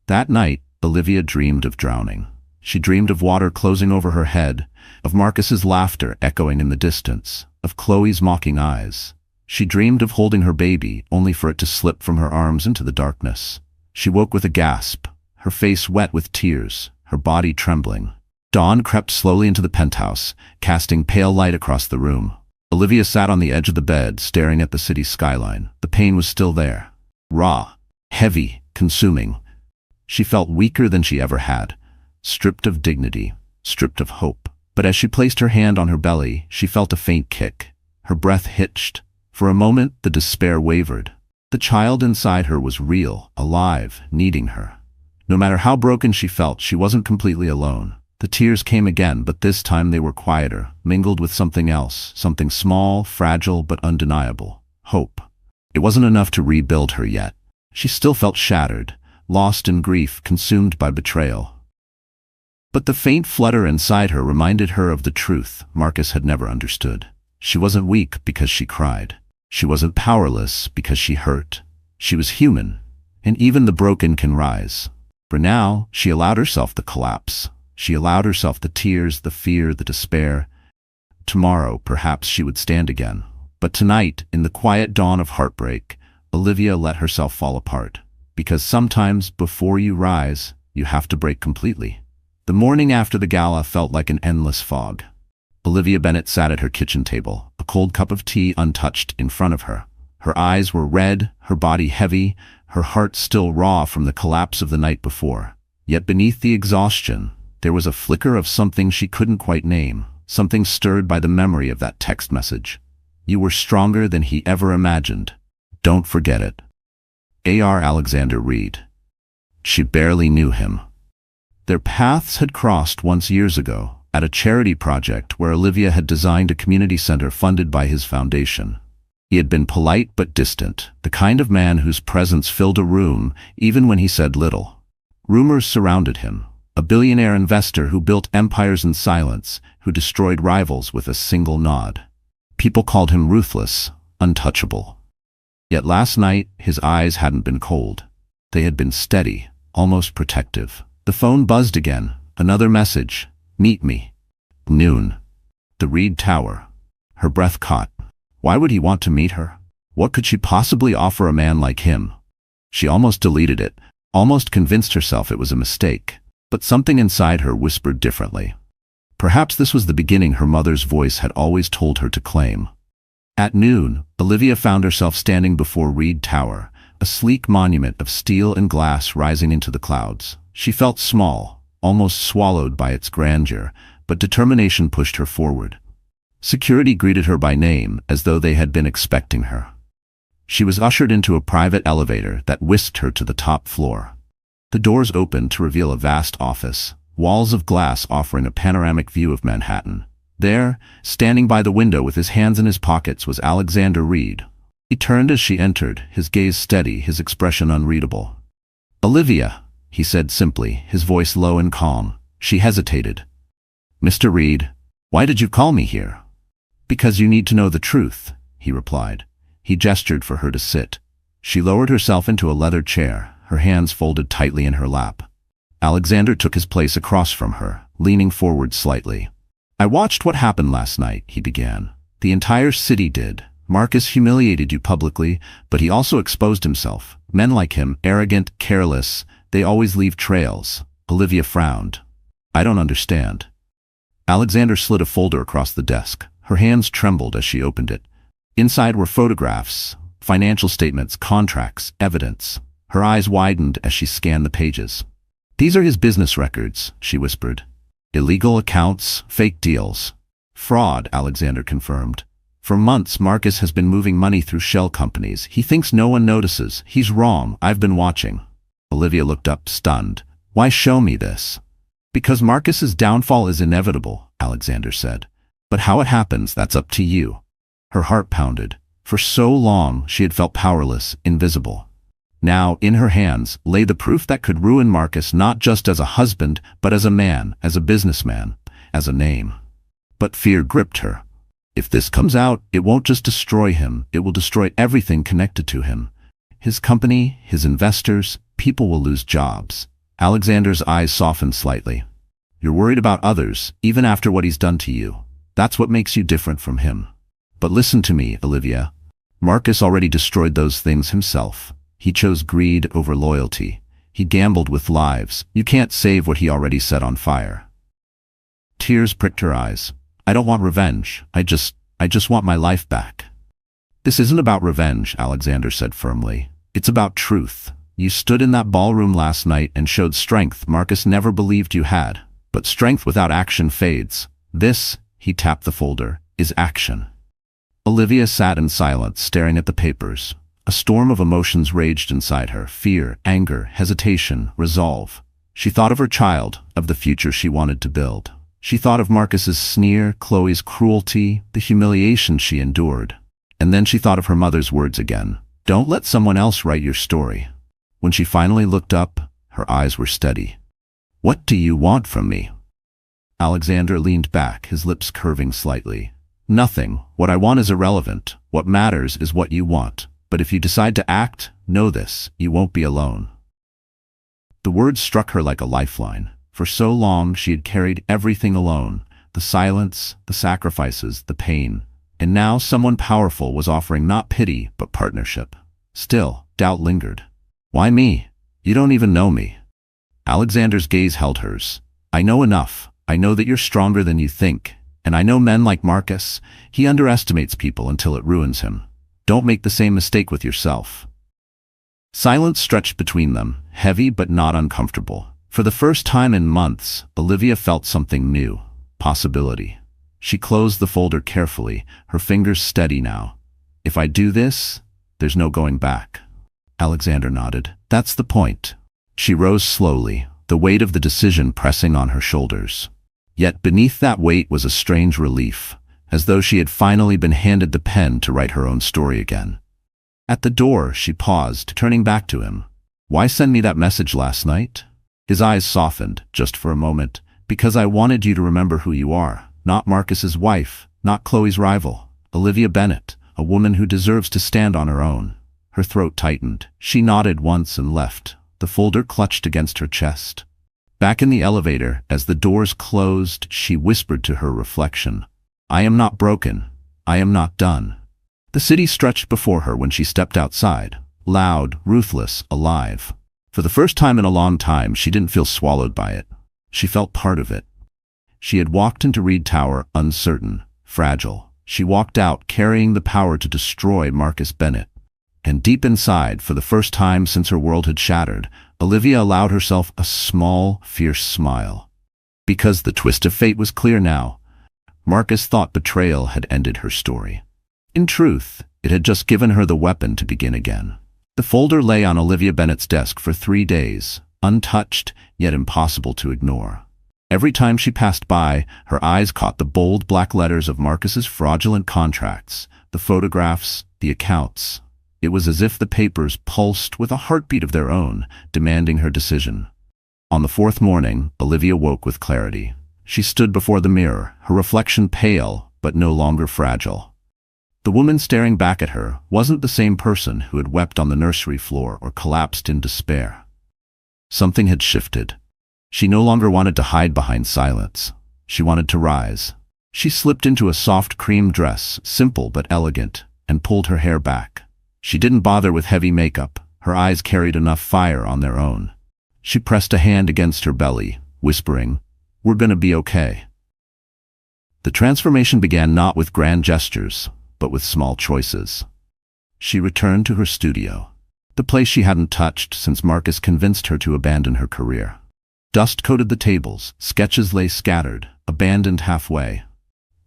That night, Olivia dreamed of drowning. She dreamed of water closing over her head, of Marcus's laughter echoing in the distance, of Chloe's mocking eyes. She dreamed of holding her baby, only for it to slip from her arms into the darkness. She woke with a gasp, her face wet with tears, her body trembling. Dawn crept slowly into the penthouse, casting pale light across the room. Olivia sat on the edge of the bed, staring at the city skyline. The pain was still there. Raw, heavy, consuming. She felt weaker than she ever had, stripped of dignity, stripped of hope. But as she placed her hand on her belly, she felt a faint kick. Her breath hitched. For a moment, the despair wavered. The child inside her was real, alive, needing her. No matter how broken she felt, she wasn't completely alone. The tears came again, but this time they were quieter, mingled with something else, something small, fragile, but undeniable. Hope. It wasn't enough to rebuild her yet. She still felt shattered, lost in grief, consumed by betrayal. But the faint flutter inside her reminded her of the truth Marcus had never understood. She wasn't weak because she cried. She wasn't powerless because she hurt. She was human, and even the broken can rise. For now, she allowed herself the collapse. She allowed herself the tears, the fear, the despair. Tomorrow, perhaps she would stand again. But tonight, in the quiet dawn of heartbreak, Olivia let herself fall apart. Because sometimes, before you rise, you have to break completely. The morning after the gala felt like an endless fog. Olivia Bennet sat at her kitchen table, a cold cup of tea untouched in front of her. Her eyes were red, her body heavy, her heart still raw from the collapse of the night before. Yet beneath the exhaustion, there was a flicker of something she couldn't quite name, something stirred by the memory of that text message. "You were stronger than he ever imagined. Don't forget it." A.R. Alexander Reed. She barely knew him. Their paths had crossed once years ago, at a charity project where Olivia had designed a community center funded by his foundation. He had been polite but distant, the kind of man whose presence filled a room even when he said little. Rumors surrounded him. A billionaire investor who built empires in silence, who destroyed rivals with a single nod. People called him ruthless, untouchable. Yet last night, his eyes hadn't been cold. They had been steady, almost protective. The phone buzzed again. Another message. "Meet me. Noon." The Reed Tower. Her breath caught. Why would he want to meet her? What could she possibly offer a man like him? She almost deleted it, almost convinced herself it was a mistake. But something inside her whispered differently. Perhaps this was the beginning her mother's voice had always told her to claim. At noon, Olivia found herself standing before Reed Tower, a sleek monument of steel and glass rising into the clouds. She felt small, almost swallowed by its grandeur, but determination pushed her forward. Security greeted her by name as though they had been expecting her. She was ushered into a private elevator that whisked her to the top floor. The doors opened to reveal a vast office, walls of glass offering a panoramic view of Manhattan. There, standing by the window with his hands in his pockets, was Alexander Reed. He turned as she entered, his gaze steady, his expression unreadable. "Olivia," he said simply, his voice low and calm. She hesitated. "Mr. Reed, why did you call me here?" "Because you need to know the truth," he replied. He gestured for her to sit. She lowered herself into a leather chair, her hands folded tightly in her lap. Alexander took his place across from her, leaning forward slightly. "I watched what happened last night," he began. "The entire city did. Marcus humiliated you publicly, but he also exposed himself. Men like him, arrogant, careless, they always leave trails." Olivia frowned. "I don't understand." Alexander slid a folder across the desk. Her hands trembled as she opened it. Inside were photographs, financial statements, contracts, evidence. Her eyes widened as she scanned the pages. "These are his business records," she whispered. "Illegal accounts, fake deals." "Fraud," Alexander confirmed. "For months, Marcus has been moving money through shell companies. He thinks no one notices. He's wrong. I've been watching." Olivia looked up, stunned. "Why show me this?" "Because Marcus's downfall is inevitable," Alexander said. "But how it happens, that's up to you." Her heart pounded. For so long, she had felt powerless, invisible. Now, in her hands, lay the proof that could ruin Marcus not just as a husband, but as a man, as a businessman, as a name. But fear gripped her. If this comes out, it won't just destroy him, it will destroy everything connected to him. His company, his investors, people will lose jobs. Alexander's eyes softened slightly. "You're worried about others, even after what he's done to you. That's what makes you different from him. But listen to me, Olivia. Marcus already destroyed those things himself. He chose greed over loyalty. He gambled with lives. You can't save what he already set on fire." Tears pricked her eyes. "I don't want revenge. I just want my life back." "This isn't about revenge," Alexander said firmly. "It's about truth. You stood in that ballroom last night and showed strength Marcus never believed you had. But strength without action fades. This," he tapped the folder, "is action." Olivia sat in silence, staring at the papers. A storm of emotions raged inside her: fear, anger, hesitation, resolve. She thought of her child, of the future she wanted to build. She thought of Marcus's sneer, Chloe's cruelty, the humiliation she endured. And then she thought of her mother's words again. "Don't let someone else write your story." When she finally looked up, her eyes were steady. "What do you want from me?" Alexander leaned back, his lips curving slightly. "Nothing. What I want is irrelevant. What matters is what you want. But if you decide to act, know this, you won't be alone." The words struck her like a lifeline. For so long she had carried everything alone, the silence, the sacrifices, the pain. And now someone powerful was offering not pity, but partnership. Still, doubt lingered. "Why me? You don't even know me." Alexander's gaze held hers. "I know enough. I know that you're stronger than you think. And I know men like Marcus. He underestimates people until it ruins him. Don't make the same mistake with yourself." Silence stretched between them, heavy but not uncomfortable. For the first time in months, Olivia felt something new. Possibility. She closed the folder carefully, her fingers steady now. "If I do this, there's no going back." Alexander nodded. "That's the point." She rose slowly, the weight of the decision pressing on her shoulders. Yet beneath that weight was a strange relief, as though she had finally been handed the pen to write her own story again. At the door, she paused, turning back to him. "Why send me that message last night?" His eyes softened, just for a moment. "Because I wanted you to remember who you are. Not Marcus's wife, not Chloe's rival. Olivia Bennett, a woman who deserves to stand on her own." Her throat tightened. She nodded once and left, the folder clutched against her chest. Back in the elevator, as the doors closed, she whispered to her reflection, "I am not broken. I am not done." The city stretched before her when she stepped outside, loud, ruthless, alive. For the first time in a long time, she didn't feel swallowed by it. She felt part of it. She had walked into Reed Tower uncertain, fragile. She walked out carrying the power to destroy Marcus Bennett. And deep inside, for the first time since her world had shattered, Olivia allowed herself a small, fierce smile. Because the twist of fate was clear now. Marcus thought betrayal had ended her story. In truth, it had just given her the weapon to begin again. The folder lay on Olivia Bennett's desk for 3 days, untouched, yet impossible to ignore. Every time she passed by, her eyes caught the bold black letters of Marcus's fraudulent contracts, the photographs, the accounts. It was as if the papers pulsed with a heartbeat of their own, demanding her decision. On the 4th morning, Olivia woke with clarity. She stood before the mirror, her reflection pale, but no longer fragile. The woman staring back at her wasn't the same person who had wept on the nursery floor or collapsed in despair. Something had shifted. She no longer wanted to hide behind silence. She wanted to rise. She slipped into a soft cream dress, simple but elegant, and pulled her hair back. She didn't bother with heavy makeup. Her eyes carried enough fire on their own. She pressed a hand against her belly, whispering, "We're gonna be okay." The transformation began not with grand gestures, but with small choices. She returned to her studio, the place she hadn't touched since Marcus convinced her to abandon her career. Dust coated the tables, sketches lay scattered, abandoned halfway.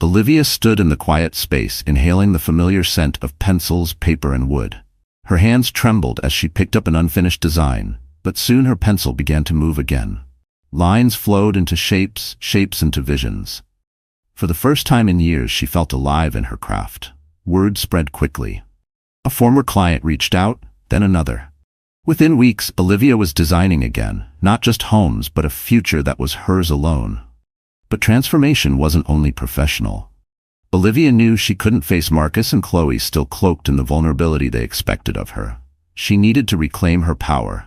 Olivia stood in the quiet space, inhaling the familiar scent of pencils, paper, and wood. Her hands trembled as she picked up an unfinished design, but soon her pencil began to move again. Lines flowed into shapes, shapes into visions. For the first time in years, she felt alive in her craft. Word spread quickly. A former client reached out, then another. Within weeks, Olivia was designing again, not just homes, but a future that was hers alone. But transformation wasn't only professional. Olivia knew she couldn't face Marcus and Chloe still cloaked in the vulnerability they expected of her. She needed to reclaim her power.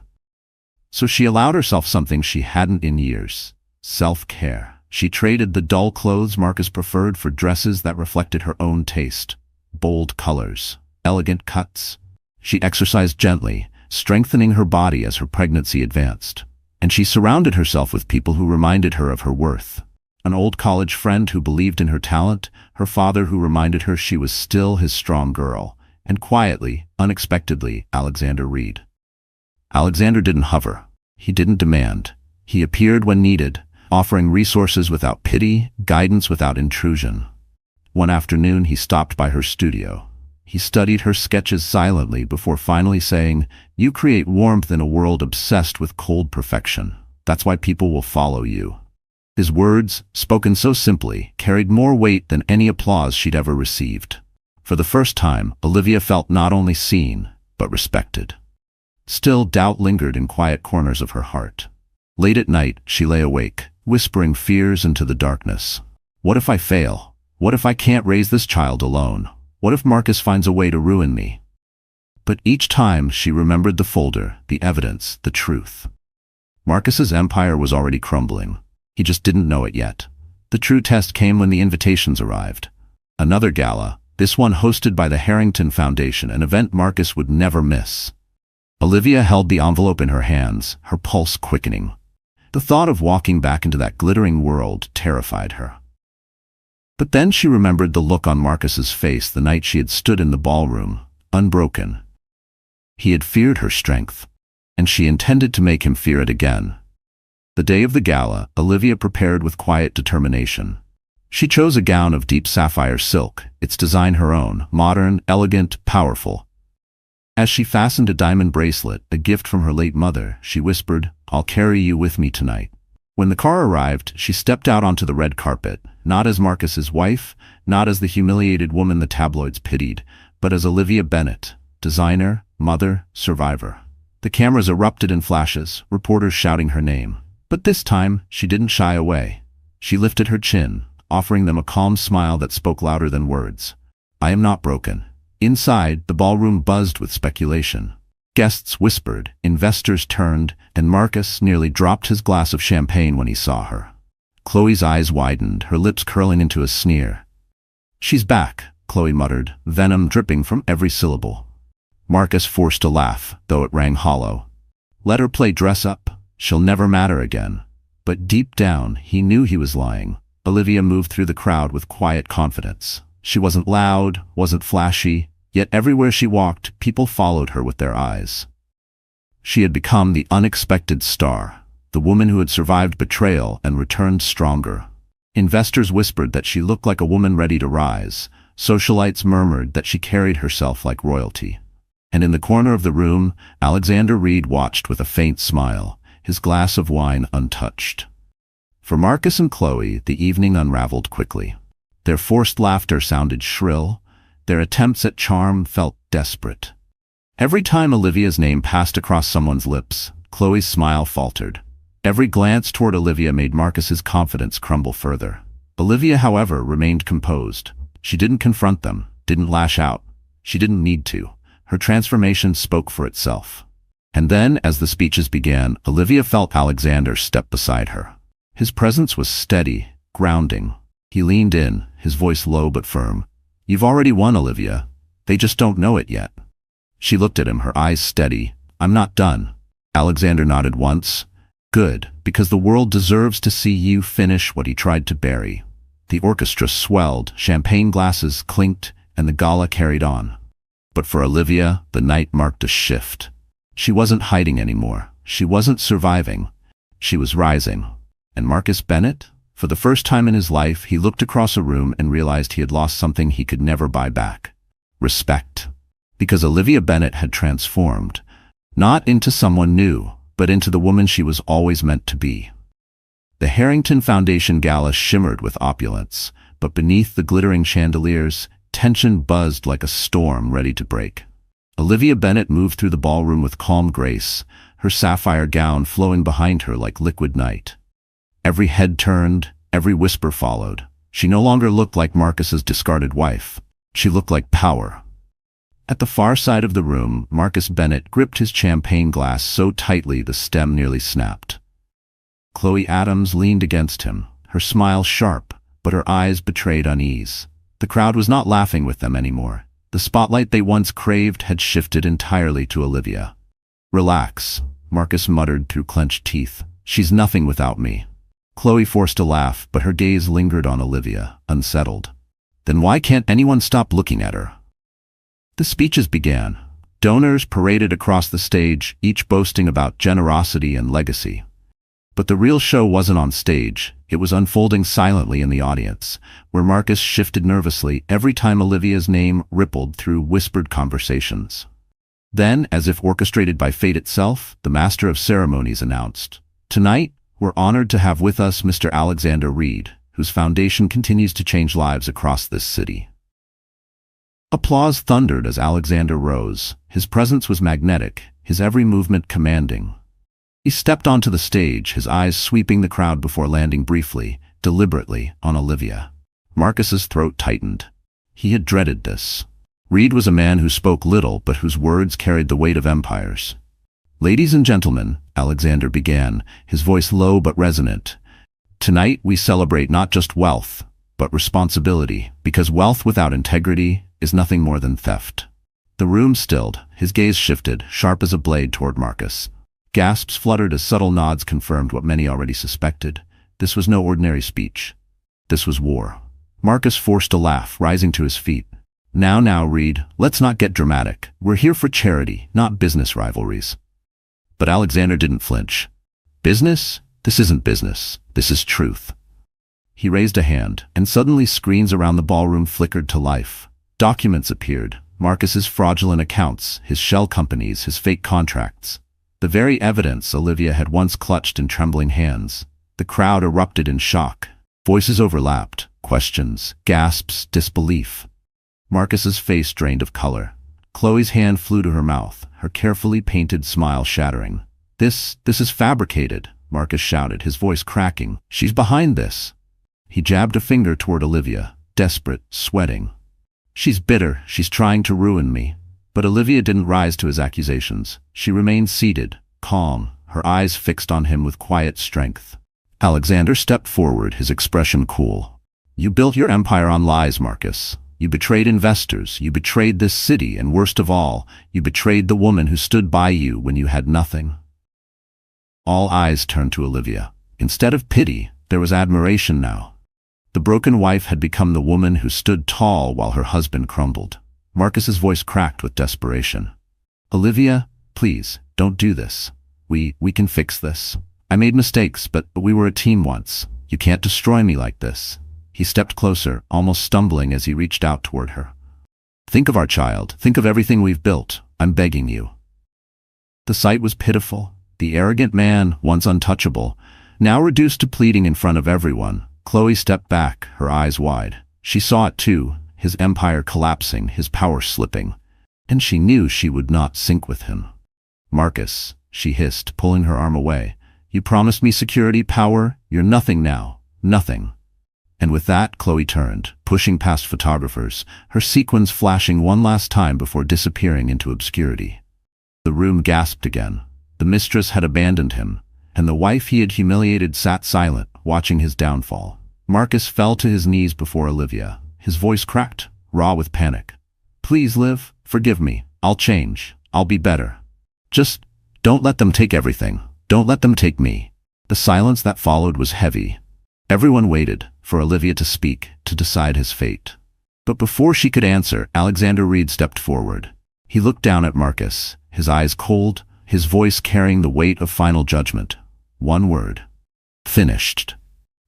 So she allowed herself something she hadn't in years: self-care. She traded the dull clothes Marcus preferred for dresses that reflected her own taste. Bold colors, elegant cuts. She exercised gently, strengthening her body as her pregnancy advanced. And she surrounded herself with people who reminded her of her worth. An old college friend who believed in her talent, her father who reminded her she was still his strong girl, and quietly, unexpectedly, Alexander Reed. Alexander didn't hover. He didn't demand. He appeared when needed, offering resources without pity, guidance without intrusion. One afternoon, he stopped by her studio. He studied her sketches silently before finally saying, "You create warmth in a world obsessed with cold perfection. That's why people will follow you." His words, spoken so simply, carried more weight than any applause she'd ever received. For the first time, Olivia felt not only seen, but respected. Still, doubt lingered in quiet corners of her heart. Late at night, she lay awake, whispering fears into the darkness. What if I fail? What if I can't raise this child alone? What if Marcus finds a way to ruin me? But each time she remembered the folder, the evidence, the truth. Marcus's empire was already crumbling. He just didn't know it yet. The true test came when the invitations arrived. Another gala, this one hosted by the Harrington Foundation, an event Marcus would never miss. Olivia held the envelope in her hands, her pulse quickening. The thought of walking back into that glittering world terrified her. But then she remembered the look on Marcus's face the night she had stood in the ballroom, unbroken. He had feared her strength, and she intended to make him fear it again. The day of the gala, Olivia prepared with quiet determination. She chose a gown of deep sapphire silk, its design her own, modern, elegant, powerful. As she fastened a diamond bracelet, a gift from her late mother, she whispered, "I'll carry you with me tonight." When the car arrived, she stepped out onto the red carpet, not as Marcus's wife, not as the humiliated woman the tabloids pitied, but as Olivia Bennett, designer, mother, survivor. The cameras erupted in flashes, reporters shouting her name. But this time, she didn't shy away. She lifted her chin, offering them a calm smile that spoke louder than words. "I am not broken." Inside, the ballroom buzzed with speculation. Guests whispered, investors turned, and Marcus nearly dropped his glass of champagne when he saw her. Chloe's eyes widened, her lips curling into a sneer. "She's back," Chloe muttered, venom dripping from every syllable. Marcus forced a laugh, though it rang hollow. "Let her play dress up. She'll never matter again." But deep down, he knew he was lying. Olivia moved through the crowd with quiet confidence. She wasn't loud, wasn't flashy, yet everywhere she walked, people followed her with their eyes. She had become the unexpected star, the woman who had survived betrayal and returned stronger. Investors whispered that she looked like a woman ready to rise. Socialites murmured that she carried herself like royalty. And in the corner of the room, Alexander Reed watched with a faint smile, his glass of wine untouched. For Marcus and Chloe, the evening unraveled quickly. Their forced laughter sounded shrill. Their attempts at charm felt desperate. Every time Olivia's name passed across someone's lips, Chloe's smile faltered. Every glance toward Olivia made Marcus's confidence crumble further. Olivia, however, remained composed. She didn't confront them, didn't lash out. She didn't need to. Her transformation spoke for itself. And then, as the speeches began, Olivia felt Alexander step beside her. His presence was steady, grounding. He leaned in, his voice low but firm. "You've already won, Olivia. They just don't know it yet." She looked at him, her eyes steady. "I'm not done." Alexander nodded once. "Good, because the world deserves to see you finish what he tried to bury." The orchestra swelled, champagne glasses clinked, and the gala carried on. But for Olivia, the night marked a shift. She wasn't hiding anymore. She wasn't surviving. She was rising. And Marcus Bennett? For the first time in his life, he looked across a room and realized he had lost something he could never buy back. Respect. Because Olivia Bennett had transformed, not into someone new, but into the woman she was always meant to be. The Harrington Foundation Gala shimmered with opulence, but beneath the glittering chandeliers, tension buzzed like a storm ready to break. Olivia Bennett moved through the ballroom with calm grace, her sapphire gown flowing behind her like liquid night. Every head turned, every whisper followed. She no longer looked like Marcus's discarded wife. She looked like power. At the far side of the room, Marcus Bennett gripped his champagne glass so tightly the stem nearly snapped. Chloe Adams leaned against him, her smile sharp, but her eyes betrayed unease. The crowd was not laughing with them anymore. The spotlight they once craved had shifted entirely to Olivia. "Relax," Marcus muttered through clenched teeth. "She's nothing without me." Chloe forced a laugh, but her gaze lingered on Olivia, unsettled. "Then why can't anyone stop looking at her?" The speeches began. Donors paraded across the stage, each boasting about generosity and legacy. But the real show wasn't on stage. It was unfolding silently in the audience, where Marcus shifted nervously every time Olivia's name rippled through whispered conversations. Then, as if orchestrated by fate itself, the master of ceremonies announced, "Tonight, we're honored to have with us Mr. Alexander Reed, whose foundation continues to change lives across this city." Applause thundered as Alexander rose. His presence was magnetic, his every movement commanding. He stepped onto the stage, his eyes sweeping the crowd before landing briefly, deliberately, on Olivia. Marcus's throat tightened. He had dreaded this. Reed was a man who spoke little, but whose words carried the weight of empires. "Ladies and gentlemen," Alexander began, his voice low but resonant, "tonight we celebrate not just wealth, but responsibility, because wealth without integrity is nothing more than theft." The room stilled, his gaze shifted, sharp as a blade, toward Marcus. Gasps fluttered as subtle nods confirmed what many already suspected. This was no ordinary speech. This was war. Marcus forced a laugh, rising to his feet. Now, Reed, let's not get dramatic. We're here for charity, not business rivalries." But Alexander didn't flinch. "Business? This isn't business. This is truth." He raised a hand, and suddenly screens around the ballroom flickered to life. Documents appeared. Marcus's fraudulent accounts, his shell companies, his fake contracts. The very evidence Olivia had once clutched in trembling hands. The crowd erupted in shock. Voices overlapped, questions, gasps, disbelief. Marcus's face drained of color. Chloe's hand flew to her mouth, her carefully painted smile shattering. This is fabricated," Marcus shouted, his voice cracking. "She's behind this." He jabbed a finger toward Olivia, desperate, sweating. "She's bitter, she's trying to ruin me." But Olivia didn't rise to his accusations. She remained seated, calm, her eyes fixed on him with quiet strength. Alexander stepped forward, his expression cool. "You built your empire on lies, Marcus. You betrayed investors, you betrayed this city, and worst of all, you betrayed the woman who stood by you when you had nothing." All eyes turned to Olivia. Instead of pity, there was admiration now. The broken wife had become the woman who stood tall while her husband crumbled. Marcus's voice cracked with desperation. "Olivia, please, don't do this. We can fix this. I made mistakes, but we were a team once. You can't destroy me like this." He stepped closer, almost stumbling as he reached out toward her. "Think of our child. Think of everything we've built. I'm begging you." The sight was pitiful. The arrogant man, once untouchable, now reduced to pleading in front of everyone. Chloe stepped back, her eyes wide. She saw it too, his empire collapsing, his power slipping. And she knew she would not sink with him. "Marcus," she hissed, pulling her arm away. "You promised me security, power. You're nothing now. Nothing." And with that, Chloe turned, pushing past photographers, her sequins flashing one last time before disappearing into obscurity. The room gasped again. The mistress had abandoned him, and the wife he had humiliated sat silent, watching his downfall. Marcus fell to his knees before Olivia, his voice cracked, raw with panic. "Please, Liv, forgive me. I'll change. I'll be better. Just don't let them take everything. Don't let them take me." The silence that followed was heavy. Everyone waited for Olivia to speak, to decide his fate. But before she could answer, Alexander Reed stepped forward. He looked down at Marcus, his eyes cold, his voice carrying the weight of final judgment. One word. "Finished."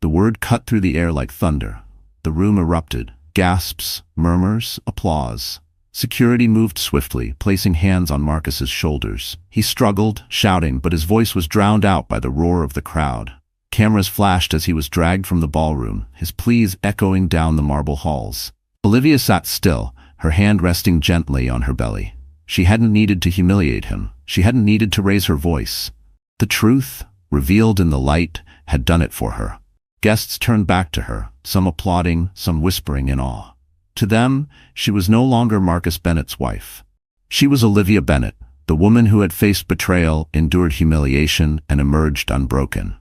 The word cut through the air like thunder. The room erupted. Gasps, murmurs, applause. Security moved swiftly, placing hands on Marcus's shoulders. He struggled, shouting, but his voice was drowned out by the roar of the crowd. Cameras flashed as he was dragged from the ballroom, his pleas echoing down the marble halls. Olivia sat still, her hand resting gently on her belly. She hadn't needed to humiliate him. She hadn't needed to raise her voice. The truth, revealed in the light, had done it for her. Guests turned back to her, some applauding, some whispering in awe. To them, she was no longer Marcus Bennett's wife. She was Olivia Bennett, the woman who had faced betrayal, endured humiliation, and emerged unbroken.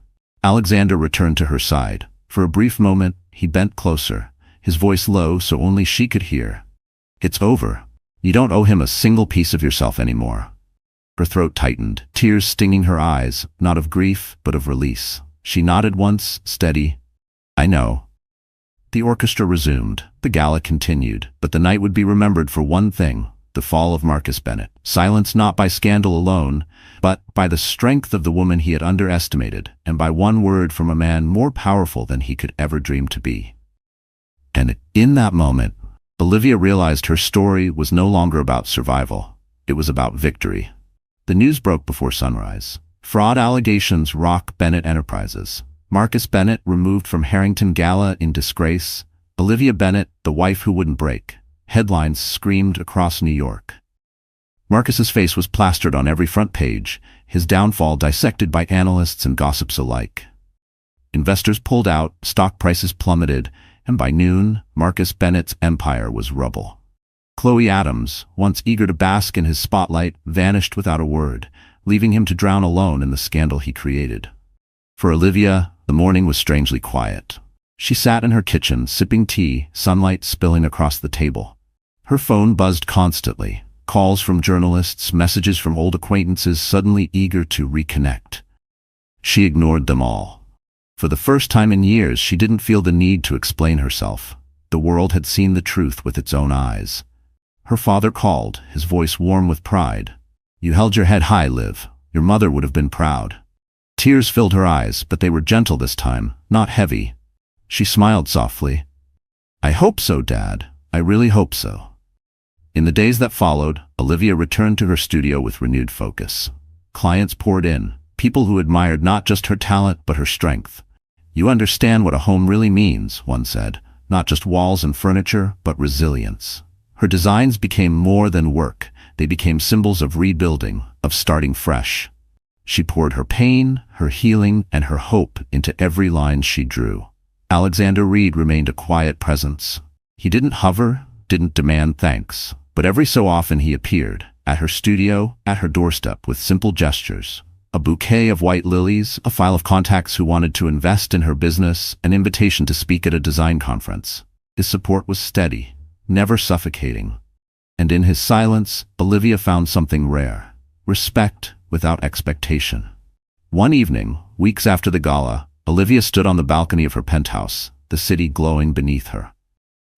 Alexander returned to her side. For a brief moment, he bent closer, his voice low so only she could hear. "It's over. You don't owe him a single piece of yourself anymore." Her throat tightened, tears stinging her eyes, not of grief, but of release. She nodded once, steady. "I know." The orchestra resumed. The gala continued, but the night would be remembered for one thing: the fall of Marcus Bennett. Silenced not by scandal alone, but by the strength of the woman he had underestimated, and by one word from a man more powerful than he could ever dream to be. And in that moment, Olivia realized her story was no longer about survival. It was about victory. The news broke before sunrise. Fraud allegations rock Bennett Enterprises. Marcus Bennett removed from Harrington Gala in disgrace. Olivia Bennett, the wife who wouldn't break. Headlines screamed across New York. Marcus's face was plastered on every front page, his downfall dissected by analysts and gossips alike. Investors pulled out, stock prices plummeted, and by noon, Marcus Bennett's empire was rubble. Chloe Adams, once eager to bask in his spotlight, vanished without a word, leaving him to drown alone in the scandal he created. For Olivia, the morning was strangely quiet. She sat in her kitchen, sipping tea, sunlight spilling across the table. Her phone buzzed constantly, calls from journalists, messages from old acquaintances suddenly eager to reconnect. She ignored them all. For the first time in years, she didn't feel the need to explain herself. The world had seen the truth with its own eyes. Her father called, his voice warm with pride. "You held your head high, Liv. Your mother would have been proud." Tears filled her eyes, but they were gentle this time, not heavy. She smiled softly. "I hope so, Dad. I really hope so." In the days that followed, Olivia returned to her studio with renewed focus. Clients poured in, people who admired not just her talent but her strength. "You understand what a home really means," one said. "Not just walls and furniture, but resilience." Her designs became more than work. They became symbols of rebuilding, of starting fresh. She poured her pain, her healing, and her hope into every line she drew. Alexander Reed remained a quiet presence. He didn't hover, didn't demand thanks, but every so often he appeared, at her studio, at her doorstep, with simple gestures. A bouquet of white lilies, a file of contacts who wanted to invest in her business, an invitation to speak at a design conference. His support was steady, never suffocating. And in his silence, Olivia found something rare: respect without expectation. One evening, weeks after the gala, Olivia stood on the balcony of her penthouse. the city glowing beneath her.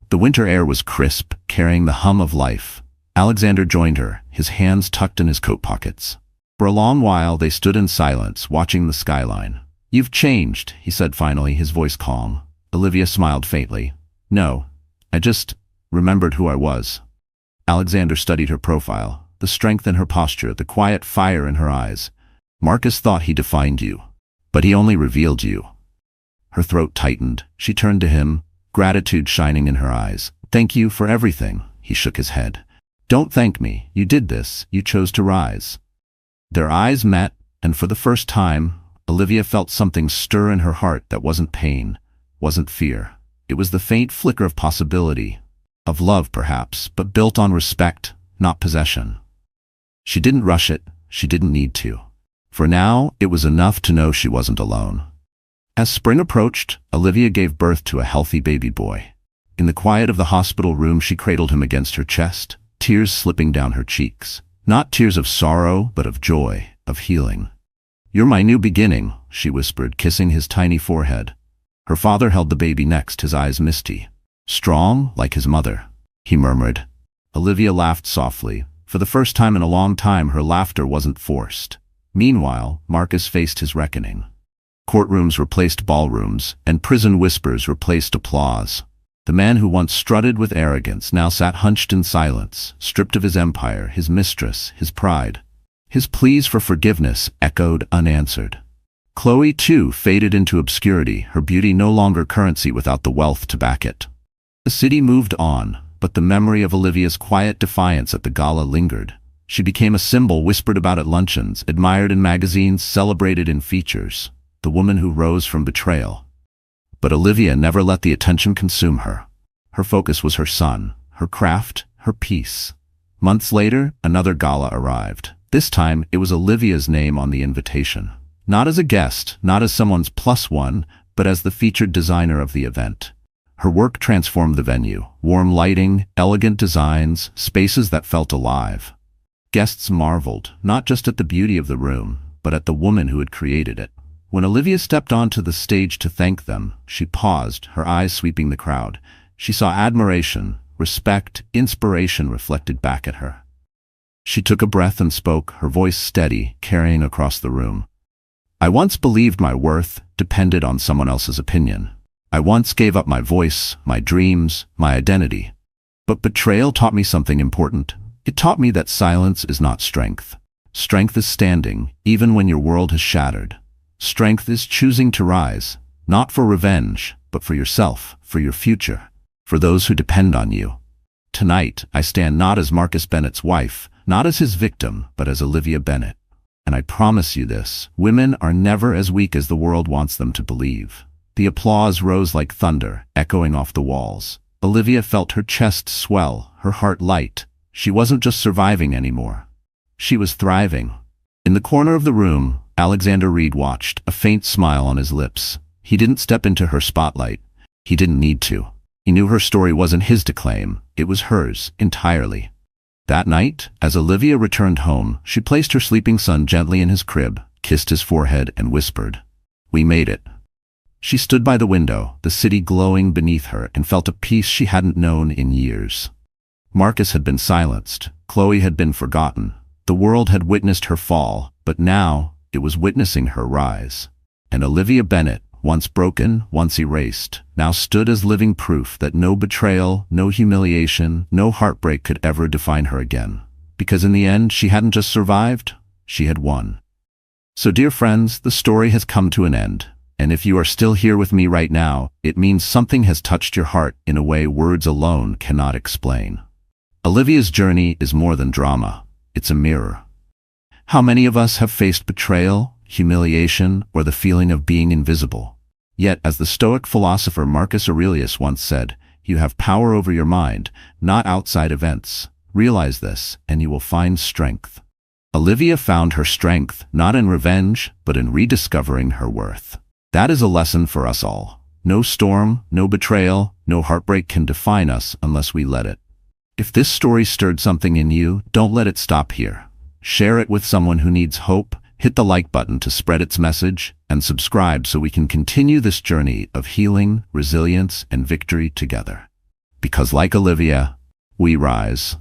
The winter air was crisp, carrying the hum of life. Alexander joined her, his hands tucked in his coat pockets. For a long while they stood in silence, watching the skyline. "You've changed," he said finally, his voice calm. Olivia smiled faintly. "No, I just remembered who I was." Alexander studied her profile, the strength in her posture, the quiet fire in her eyes. "Marcus thought he defined you, but he only revealed you." Her throat tightened. She turned to him, gratitude shining in her eyes. "Thank you for everything," he shook his head. "Don't thank me. You did this. You chose to rise." Their eyes met, and for the first time, Olivia felt something stir in her heart that wasn't pain, wasn't fear. It was the faint flicker of possibility, of love perhaps, but built on respect, not possession. She didn't rush it. She didn't need to. For now, it was enough to know she wasn't alone. As spring approached, Olivia gave birth to a healthy baby boy. In the quiet of the hospital room, she cradled him against her chest, tears slipping down her cheeks. Not tears of sorrow, but of joy, of healing. "You're my new beginning," she whispered, kissing his tiny forehead. Her father held the baby next, his eyes misty. "Strong, like his mother," he murmured. Olivia laughed softly. For the first time in a long time, her laughter wasn't forced. Meanwhile, Marcus faced his reckoning. Courtrooms replaced ballrooms, and prison whispers replaced applause. The man who once strutted with arrogance now sat hunched in silence, stripped of his empire, his mistress, his pride. His pleas for forgiveness echoed unanswered. Chloe, too, faded into obscurity, her beauty no longer currency without the wealth to back it. The city moved on, but the memory of Olivia's quiet defiance at the gala lingered. She became a symbol whispered about at luncheons, admired in magazines, celebrated in features. The woman who rose from betrayal. But Olivia never let the attention consume her. Her focus was her son, her craft, her peace. Months later, another gala arrived. This time, it was Olivia's name on the invitation. Not as a guest, not as someone's plus one, but as the featured designer of the event. Her work transformed the venue. Warm lighting, elegant designs, spaces that felt alive. Guests marveled, not just at the beauty of the room, but at the woman who had created it. When Olivia stepped onto the stage to thank them, she paused, her eyes sweeping the crowd. She saw admiration, respect, inspiration reflected back at her. She took a breath and spoke, her voice steady, carrying across the room. "I once believed my worth depended on someone else's opinion. I once gave up my voice, my dreams, my identity. But betrayal taught me something important. It taught me that silence is not strength. Strength is standing, even when your world has shattered. Strength is choosing to rise, not for revenge, but for yourself, for your future, for those who depend on you. Tonight, I stand not as Marcus Bennett's wife, not as his victim, but as Olivia Bennett. And I promise you this, women are never as weak as the world wants them to believe." The applause rose like thunder, echoing off the walls. Olivia felt her chest swell, her heart light. She wasn't just surviving anymore. She was thriving. In the corner of the room, Alexander Reed watched, a faint smile on his lips. He didn't step into her spotlight. He didn't need to. He knew her story wasn't his to claim. It was hers, entirely. That night, as Olivia returned home, she placed her sleeping son gently in his crib, kissed his forehead, and whispered, "We made it." She stood by the window, the city glowing beneath her, and felt a peace she hadn't known in years. Marcus had been silenced. Chloe had been forgotten. The world had witnessed her fall, but now it was witnessing her rise. And Olivia Bennett, once broken, once erased, now stood as living proof that no betrayal, no humiliation, no heartbreak could ever define her again. Because in the end, she hadn't just survived, she had won. So dear friends, the story has come to an end. And if you are still here with me right now, it means something has touched your heart in a way words alone cannot explain. Olivia's journey is more than drama. It's a mirror. How many of us have faced betrayal, humiliation, or the feeling of being invisible? Yet, as the Stoic philosopher Marcus Aurelius once said, you have power over your mind, not outside events. Realize this, and you will find strength. Olivia found her strength, not in revenge, but in rediscovering her worth. That is a lesson for us all. No storm, no betrayal, no heartbreak can define us unless we let it. If this story stirred something in you, don't let it stop here. Share it with someone who needs hope, hit the like button to spread its message, and subscribe so we can continue this journey of healing, resilience, and victory together. Because like Olivia, we rise.